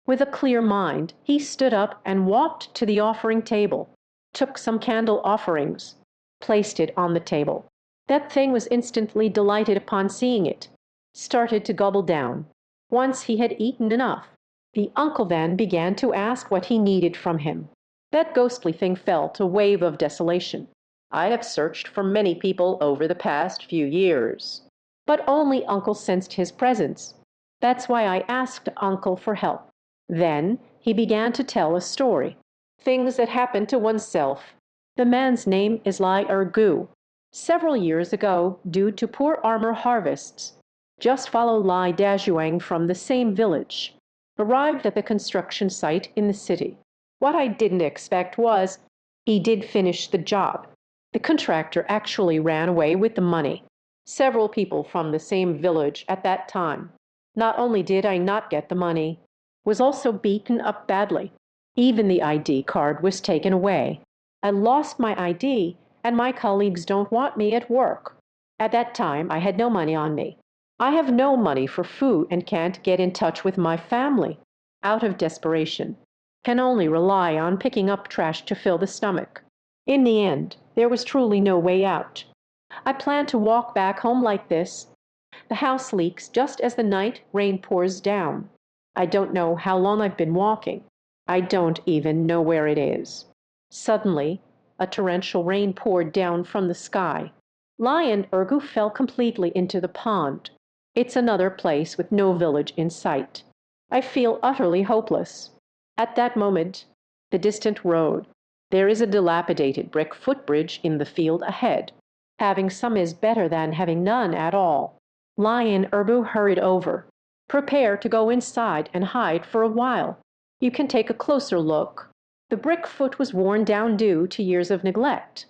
With a clear mind, he stood up and walked to the offering table, took some candle offerings, placed it on the table. That thing was instantly delighted upon seeing it, started to gobble down. Once he had eaten enough, the uncle then began to ask what he needed from him. That ghostly thing felt a wave of desolation. I have searched for many people over the past few years, but only Uncle sensed his presence. That's why I asked Uncle for help. Then he began to tell a story. Things that happened to oneself. The man's name is Lai Ergu. Several years ago, due to poor armor harvests, just follow Lai Dajuang from the same village. Arrived at the construction site in the city. What I didn't expect was, he did finish the job. The contractor actually ran away with the money. Several people from the same village at that time. Not only did I not get the money, was also beaten up badly. Even the ID card was taken away. I lost my ID, and my colleagues don't want me at work. At that time, I had no money on me. I have no money for food and can't get in touch with my family. Out of desperation, can only rely on picking up trash to fill the stomach. In the end, there was truly no way out. I plan to walk back home like this. The house leaks just as the night rain pours down. I don't know how long I've been walking. I don't even know where it is. Suddenly, a torrential rain poured down from the sky. Lion Ergu fell completely into the pond. It's another place with no village in sight. I feel utterly hopeless. At that moment, the distant road. There is a dilapidated brick footbridge in the field ahead. Having some is better than having none at all. Lion Ergu hurried over. Prepare to go inside and hide for a while. You can take a closer look. The brick foot was worn down due to years of neglect.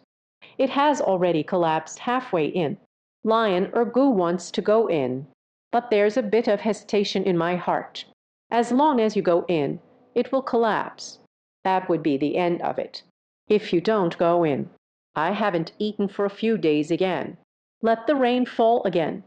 It has already collapsed halfway in. Lion Ergu wants to go in, but there's a bit of hesitation in my heart. As long as you go in, it will collapse. That would be the end of it. If you don't go in, I haven't eaten for a few days again. Let the rain fall again.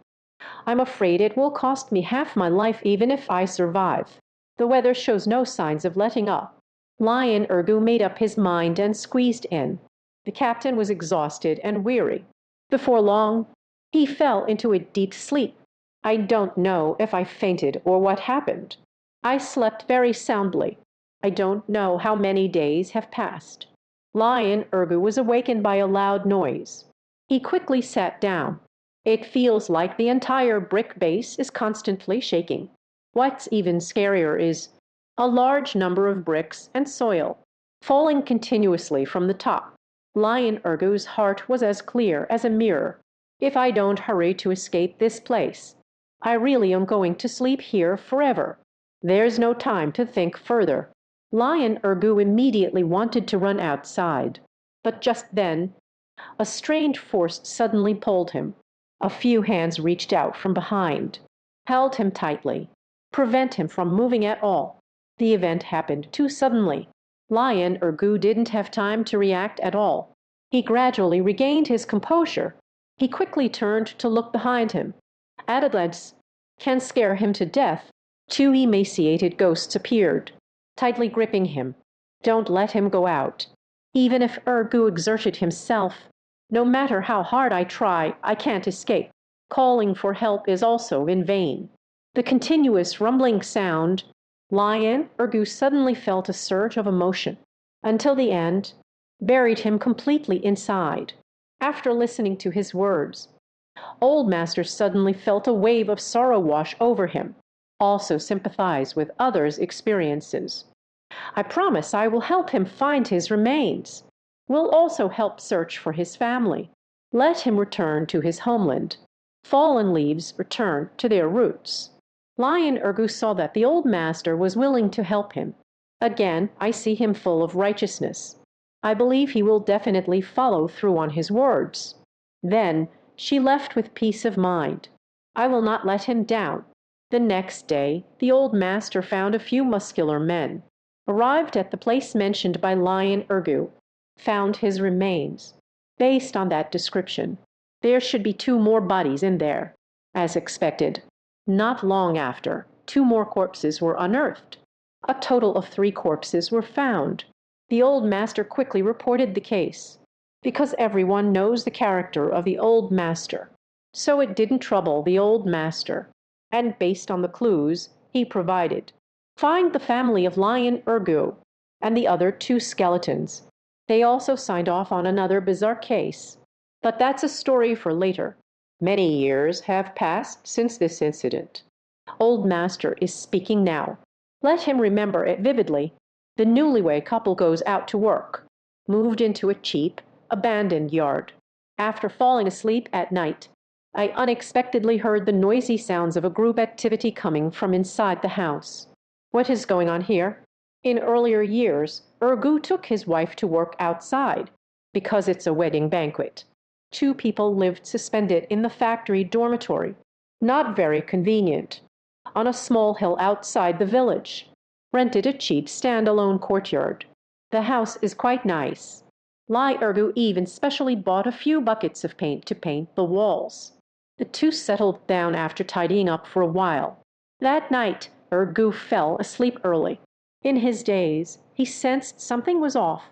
I'm afraid it will cost me half my life even if I survive. The weather shows no signs of letting up. Lion Ergu made up his mind and squeezed in. The captain was exhausted and weary. Before long, he fell into a deep sleep. I don't know if I fainted or what happened. I slept very soundly. I don't know how many days have passed. Lion Ergu was awakened by a loud noise. He quickly sat down. It feels like the entire brick base is constantly shaking. What's even scarier is a large number of bricks and soil falling continuously from the top. Lion Ergu's heart was as clear as a mirror. If I don't hurry to escape this place, I really am going to sleep here forever. There's no time to think further. Lion Ergu immediately wanted to run outside, but just then a strange force suddenly pulled him. A few hands reached out from behind, held him tightly, prevent him from moving at all. The event happened too suddenly. Lion Ergu didn't have time to react at all. He gradually regained his composure. He quickly turned to look behind him. At a glance, can scare him to death. Two emaciated ghosts appeared, tightly gripping him. Don't let him go out. Even if Ergu exerted himself, no matter how hard I try, I can't escape. Calling for help is also in vain. The continuous rumbling sound, Lion Ergu suddenly felt a surge of emotion, until the end, buried him completely inside. After listening to his words, Old Master suddenly felt a wave of sorrow wash over him, also sympathize with others' experiences. I promise I will help him find his remains. We'll also help search for his family. Let him return to his homeland. Fallen leaves return to their roots. Lion Ergu saw that the old master was willing to help him. Again, I see him full of righteousness. I believe he will definitely follow through on his words. Then she left with peace of mind. I will not let him down. The next day, the old master found a few muscular men, arrived at the place mentioned by Lion Ergu, found his remains. Based on that description, there should be two more bodies in there. As expected, not long after, two more corpses were unearthed. A total of 3 corpses were found. The old master quickly reported the case, because everyone knows the character of the old master. So it didn't trouble the old master, and based on the clues he provided, find the family of Lion Ergu and the other 2 skeletons. They also signed off on another bizarre case. But that's a story for later. Many years have passed since this incident. Old Master is speaking now. Let him remember it vividly. The newlywed couple goes out to work, moved into a cheap, abandoned yard. After falling asleep at night, I unexpectedly heard the noisy sounds of a group activity coming from inside the house. What is going on here? In earlier years, Ergu took his wife to work outside, because it's a wedding banquet. 2 people lived suspended in the factory dormitory, not very convenient, on a small hill outside the village. Rented a cheap stand-alone courtyard. The house is quite nice. Lai Ergu even specially bought a few buckets of paint to paint the walls. The 2 settled down after tidying up for a while. That night, Ergu fell asleep early. In his daze, he sensed something was off.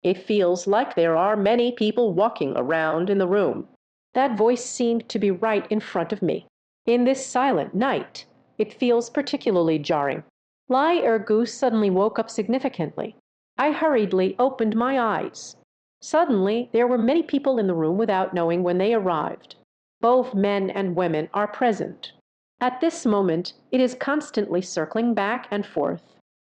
It feels like there are many people walking around in the room. That voice seemed to be right in front of me. In this silent night, it feels particularly jarring. Lai Ergu suddenly woke up significantly. I hurriedly opened my eyes. Suddenly, there were many people in the room without knowing when they arrived. Both men and women are present. At this moment, it is constantly circling back and forth.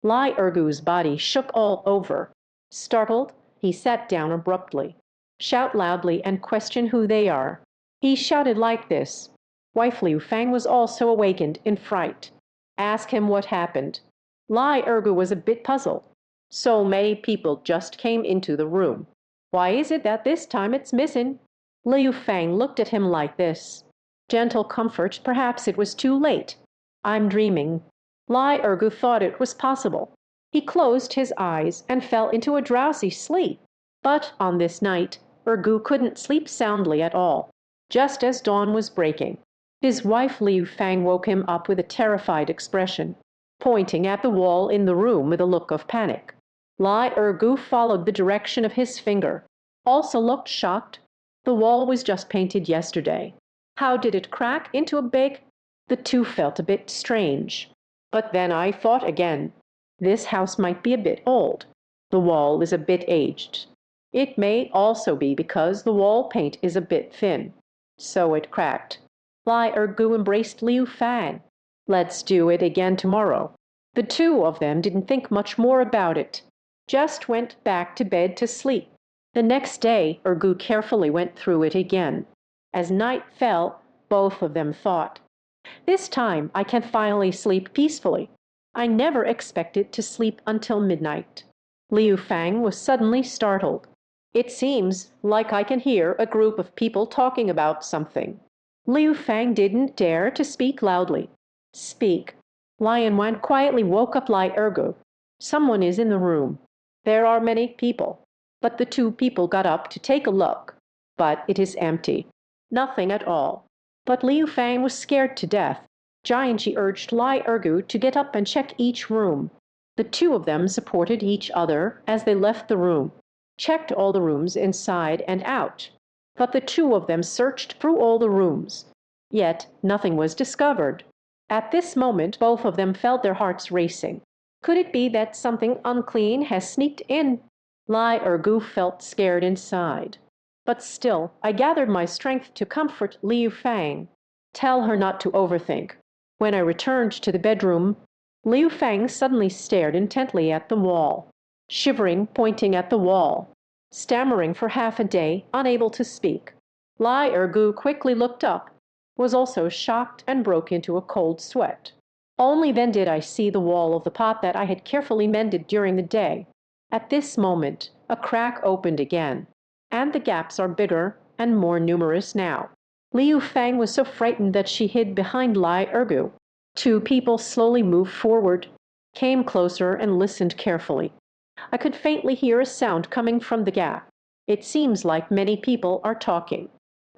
Lai Ergu's body shook all over. Startled, he sat down abruptly. Shout loudly and question who they are. He shouted like this. Wife Liu Fang was also awakened in fright. Ask him what happened. Lai Ergu was a bit puzzled. So many people just came into the room. Why is it that this time it's missing?" Liu Fang looked at him like this. Gentle comfort, perhaps it was too late. I'm dreaming. Lai Ergu thought it was possible. He closed his eyes and fell into a drowsy sleep. But on this night, Ergu couldn't sleep soundly at all. Just as dawn was breaking, his wife Liu Fang woke him up with a terrified expression, pointing at the wall in the room with a look of panic. Lai Ergu followed the direction of his finger, also looked shocked. The wall was just painted yesterday. How did it crack into a big? The two felt a bit strange. But then I thought again. This house might be a bit old. The wall is a bit aged. It may also be because the wall paint is a bit thin. So it cracked. Lai Ergu embraced Liu Fang. Let's do it again tomorrow. The two of them didn't think much more about it. Just went back to bed to sleep. The next day, Ergu carefully went through it again. As night fell, both of them thought, "This time I can finally sleep peacefully. I never expected to sleep until midnight." Liu Fang was suddenly startled. "It seems like I can hear a group of people talking about something." Liu Fang didn't dare to speak loudly. "Speak." Lion Wan quietly woke up Lai Ergu. "Someone is in the room. There are many people." But the two people got up to take a look. But it is empty. Nothing at all. But Liu Fang was scared to death. Jianqi urged Lai Ergu to get up and check each room. The two of them supported each other as they left the room, checked all the rooms inside and out. But the two of them searched through all the rooms. Yet nothing was discovered. At this moment, both of them felt their hearts racing. Could it be that something unclean has sneaked in? Lai Ergu felt scared inside. But still, I gathered my strength to comfort Liu Fang. Tell her not to overthink. When I returned to the bedroom, Liu Fang suddenly stared intently at the wall, shivering, pointing at the wall, stammering for half a day, unable to speak. Lai Ergu quickly looked up, was also shocked and broke into a cold sweat. Only then did I see the wall of the pot that I had carefully mended during the day. At this moment, a crack opened again, and the gaps are bigger and more numerous now. Liu Fang was so frightened that she hid behind Lai Ergu. Two people slowly moved forward, came closer and listened carefully. I could faintly hear a sound coming from the gap. It seems like many people are talking,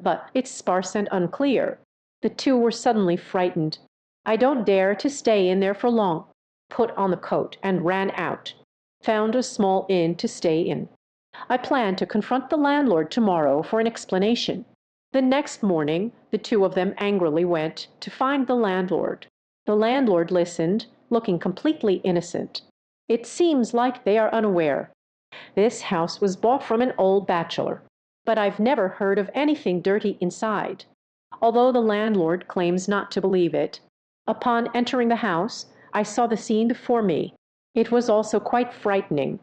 but it's sparse and unclear. The two were suddenly frightened. I don't dare to stay in there for long. Put on the coat and ran out. Found a small inn to stay in. I plan to confront the landlord tomorrow for an explanation. The next morning, the two of them angrily went to find the landlord. The landlord listened, looking completely innocent. It seems like they are unaware. This house was bought from an old bachelor, but I've never heard of anything dirty inside. Although the landlord claims not to believe it, upon entering the house, I saw the scene before me. It was also quite frightening.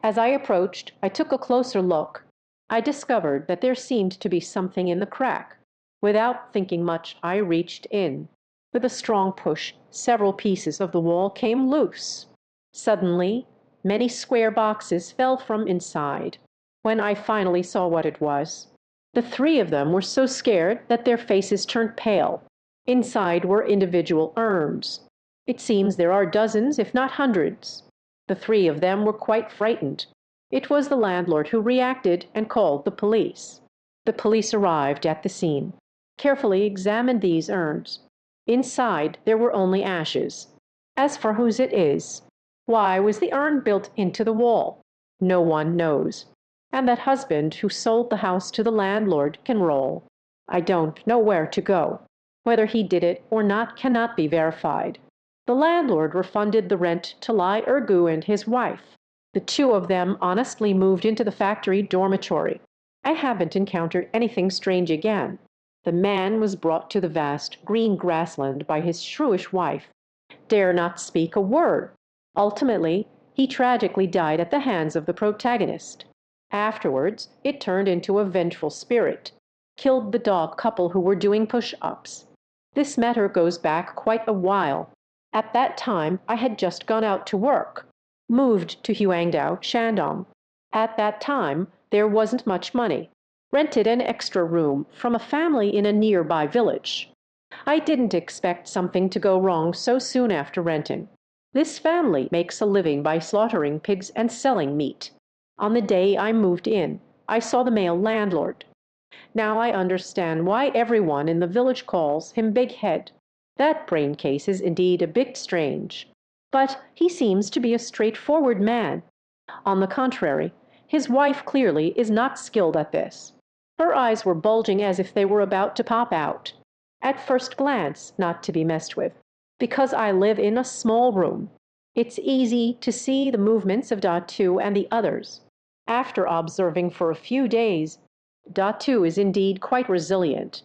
As I approached, I took a closer look. I discovered that there seemed to be something in the crack. Without thinking much, I reached in. With a strong push, several pieces of the wall came loose. Suddenly, many square boxes fell from inside. When I finally saw what it was, the three of them were so scared that their faces turned pale. Inside were individual urns. It seems there are dozens, if not hundreds. The three of them were quite frightened. It was the landlord who reacted and called the police. The police arrived at the scene, carefully examined these urns. Inside there were only ashes. As for whose it is, why was the urn built into the wall? No one knows. And that husband who sold the house to the landlord can roll. I don't know where to go. Whether he did it or not cannot be verified. The landlord refunded the rent to Lai Ergu and his wife. The two of them honestly moved into the factory dormitory. I haven't encountered anything strange again. The man was brought to the vast green grassland by his shrewish wife. Dare not speak a word. Ultimately, he tragically died at the hands of the protagonist. Afterwards, it turned into a vengeful spirit. Killed the dog couple who were doing push-ups. This matter goes back quite a while. At that time, I had just gone out to work. Moved to Huangdao, Shandong. At that time, There wasn't much money. Rented an extra room from a family in a nearby village. I didn't expect something to go wrong so soon after renting. This family makes a living by slaughtering pigs and selling meat. On the day I moved in, I saw the male landlord. Now I understand why everyone in the village calls him Big Head. That brain case is indeed a bit strange. But he seems to be a straightforward man. On the contrary, his wife clearly is not skilled at this. Her eyes were bulging as if they were about to pop out. At first glance, not to be messed with. Because I live in a small room, it's easy to see the movements of Datu and the others. After observing for a few days, Datu is indeed quite resilient.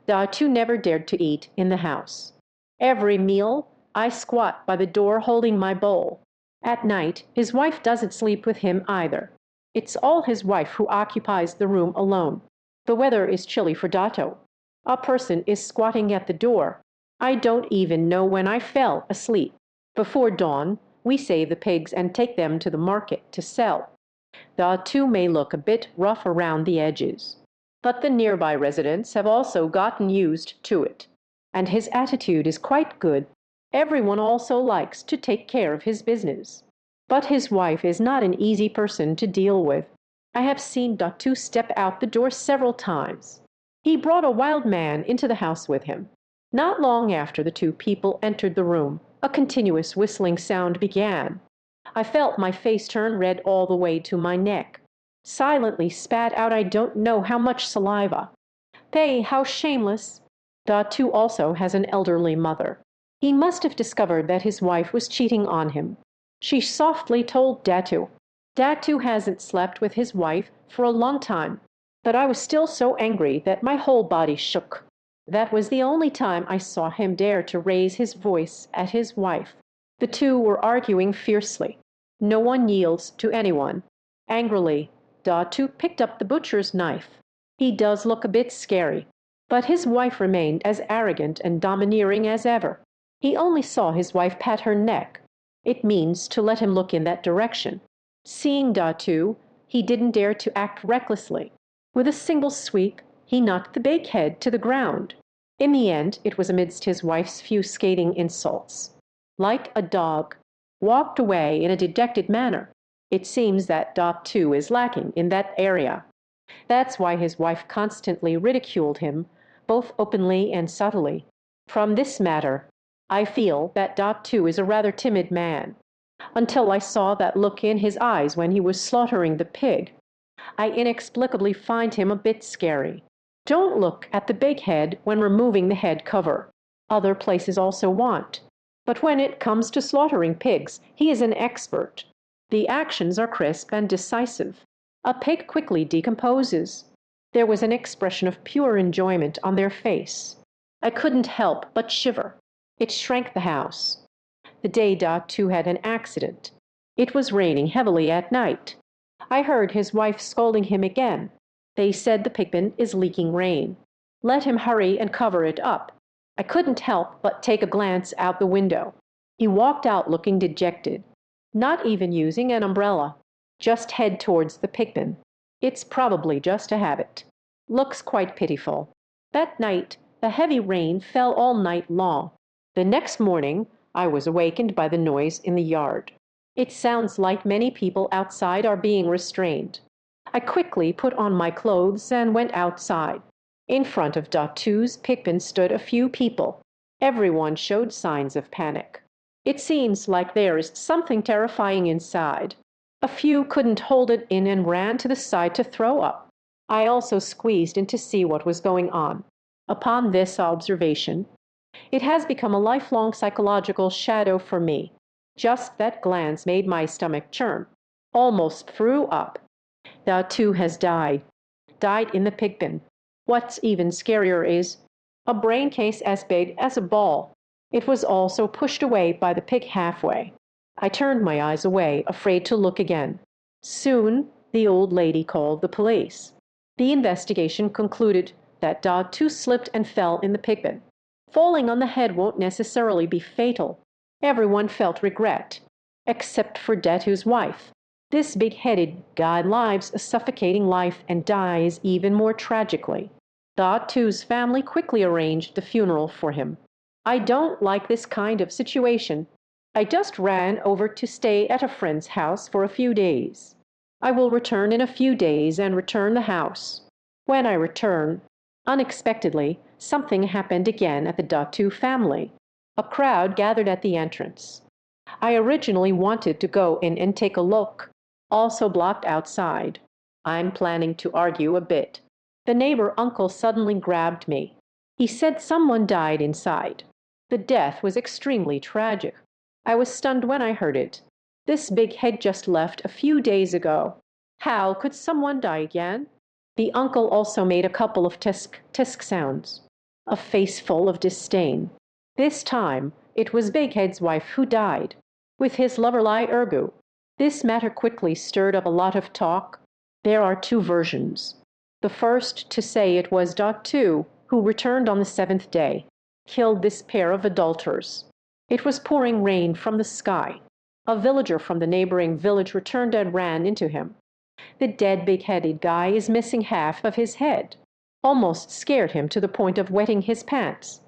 Datu never dared to eat in the house. Every meal, I squat by the door holding my bowl. At night, his wife doesn't sleep with him either. It's all his wife who occupies the room alone. The weather is chilly for Dato. A person is squatting at the door. I don't even know when I fell asleep. Before dawn, we save the pigs and take them to the market to sell. Datu may look a bit rough around the edges, but the nearby residents have also gotten used to it, and his attitude is quite good. Everyone also likes to take care of his business. But his wife is not an easy person to deal with. I have seen Datu step out the door several times. He brought a wild man into the house with him. Not long after the two people entered the room, a continuous whistling sound began. I felt my face turn red all the way to my neck. Silently spat out I don't know how much saliva. They, how shameless! Datu also has an elderly mother. He must have discovered that his wife was cheating on him. She softly told Datu. Datu hasn't slept with his wife for a long time, but I was still so angry that my whole body shook. That was the only time I saw him dare to raise his voice at his wife. The two were arguing fiercely. No one yields to anyone. Angrily, Datu picked up the butcher's knife. He does look a bit scary, but his wife remained as arrogant and domineering as ever. He only saw his wife pat her neck. It means to let him look in that direction. Seeing Datu, he didn't dare to act recklessly. With a single sweep, he knocked the big head to the ground. In the end, it was amidst his wife's few scathing insults. Like a dog, walked away in a dejected manner. It seems that Datu is lacking in that area. That's why his wife constantly ridiculed him, both openly and subtly. From this matter, I feel that Datu is a rather timid man. Until I saw that look in his eyes when he was slaughtering the pig, I inexplicably find him a bit scary. Don't look at the big head when removing the head cover. Other places also want. But when it comes to slaughtering pigs, he is an expert. The actions are crisp and decisive. A pig quickly decomposes. There was an expression of pure enjoyment on their face. I couldn't help but shiver. It shrank the house. The day Datu had an accident. It was raining heavily at night. I heard his wife scolding him again. They said the pigpen is leaking rain. Let him hurry and cover it up. I couldn't help but take a glance out the window. He walked out looking dejected, not even using an umbrella. Just head towards the pigpen. It's probably just a habit. Looks quite pitiful. That night, the heavy rain fell all night long. The next morning, I was awakened by the noise in the yard. It sounds like many people outside are being restrained. I quickly put on my clothes and went outside. In front of Datu's pigpen stood a few people. Everyone showed signs of panic. It seems like there is something terrifying inside. A few couldn't hold it in and ran to the side to throw up. I also squeezed in to see what was going on. Upon this observation, it has become a lifelong psychological shadow for me. Just that glance made my stomach churn. Almost threw up. Datu has died. Died in the pigpen. What's even scarier is a brain case as big as a ball. It was also pushed away by the pig halfway. I turned my eyes away, afraid to look again. Soon, the old lady called the police. The investigation concluded that Datu slipped and fell in the pigpen. Falling on the head won't necessarily be fatal. Everyone felt regret, except for Datu's wife. This big-headed guy lives a suffocating life and dies even more tragically. Datu's family quickly arranged the funeral for him. I don't like this kind of situation. I just ran over to stay at a friend's house for a few days. I will return in a few days and return the house. When I return, unexpectedly, something happened again at the Datu family. A crowd gathered at the entrance. I originally wanted to go in and take a look, also blocked outside. I'm planning to argue a bit. The neighbor uncle suddenly grabbed me. He said someone died inside. The death was extremely tragic. I was stunned when I heard it. This big head just left a few days ago. How could someone die again? The uncle also made a couple of tisk sounds, a face full of disdain. This time, it was Big Head's wife who died, with his lover Lai Ergu. This matter quickly stirred up a lot of talk. There are two versions. The first to say it was Datu, who returned on the seventh day, killed this pair of adulterers. It was pouring rain from the sky. A villager from the neighboring village returned and ran into him. The dead big-headed guy is missing half of his head. Almost scared him to the point of wetting his pants.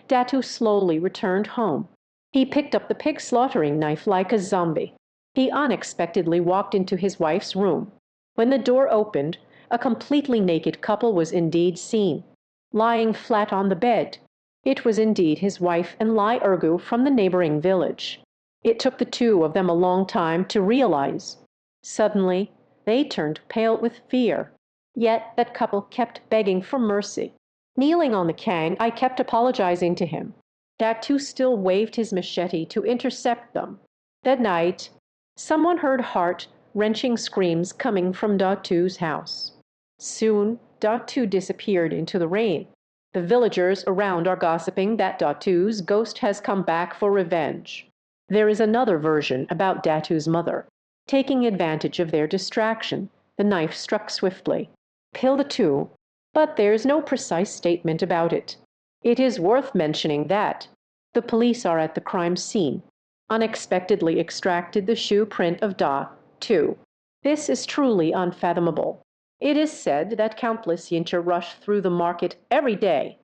Datu slowly returned home. He picked up the pig slaughtering knife like a zombie. He unexpectedly walked into his wife's room. When the door opened, a completely naked couple was indeed seen, lying flat on the bed. It was indeed his wife and Lai Ergu from the neighboring village. It took the two of them a long time to realize. Suddenly, they turned pale with fear. Yet that couple kept begging for mercy. Kneeling on the kang, I kept apologizing to him. Datu still waved his machete to intercept them. That night, someone heard heart-wrenching screams coming from Datu's house. Soon, Datu disappeared into the rain. The villagers around are gossiping that Datu's ghost has come back for revenge. There is another version about Datu's mother. Taking advantage of their distraction, the knife struck swiftly. Killed the two, but there's no precise statement about it. It is worth mentioning that the police are at the crime scene, unexpectedly extracted the shoe print of Da-Tu. This is truly unfathomable. It is said that countless Yincha rush through the market every day.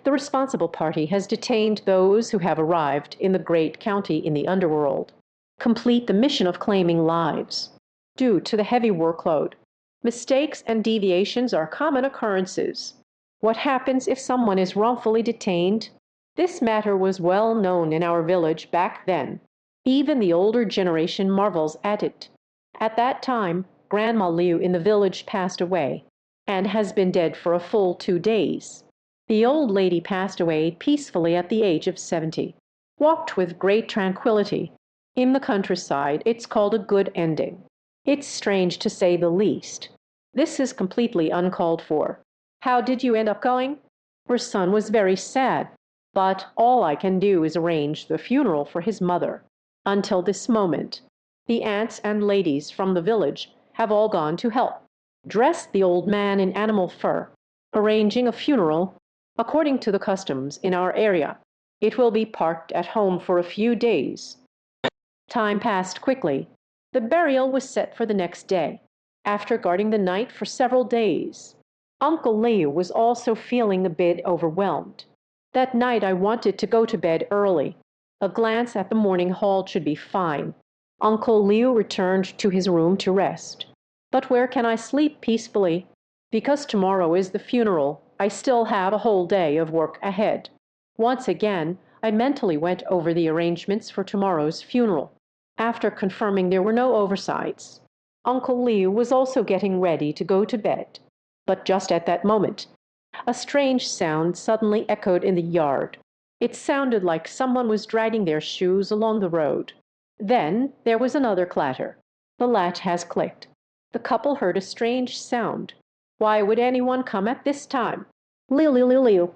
The responsible party has detained those who have arrived in the great county in the underworld. Complete the mission of claiming lives. Due to the heavy workload, mistakes and deviations are common occurrences. What happens if someone is wrongfully detained? This matter was well known in our village back then. Even the older generation marvels at it. At that time, Grandma Liu in the village passed away, and has been dead for a full 2 days. The old lady passed away peacefully at the age of 70, walked with great tranquility. In the countryside, it's called a good ending. It's strange to say the least. This is completely uncalled for. How did you end up going? Her son was very sad, but all I can do is arrange the funeral for his mother. Until this moment, the aunts and ladies from the village have all gone to help, dressed the old man in animal fur, arranging a funeral according to the customs in our area. It will be parked at home for a few days. Time passed quickly. The burial was set for the next day, after guarding the night for several days. Uncle Liu was also feeling a bit overwhelmed. That night I wanted to go to bed early. A glance at the morning hall should be fine. Uncle Liu returned to his room to rest. But where can I sleep peacefully? Because tomorrow is the funeral, I still have a whole day of work ahead. Once again, I mentally went over the arrangements for tomorrow's funeral. After confirming there were no oversights, Uncle Liu was also getting ready to go to bed. But just at that moment, a strange sound suddenly echoed in the yard. It sounded like someone was dragging their shoes along the road. Then there was another clatter. The latch has clicked. The couple heard a strange sound. Why would anyone come at this time? Liu, Liu, Liu, Liu.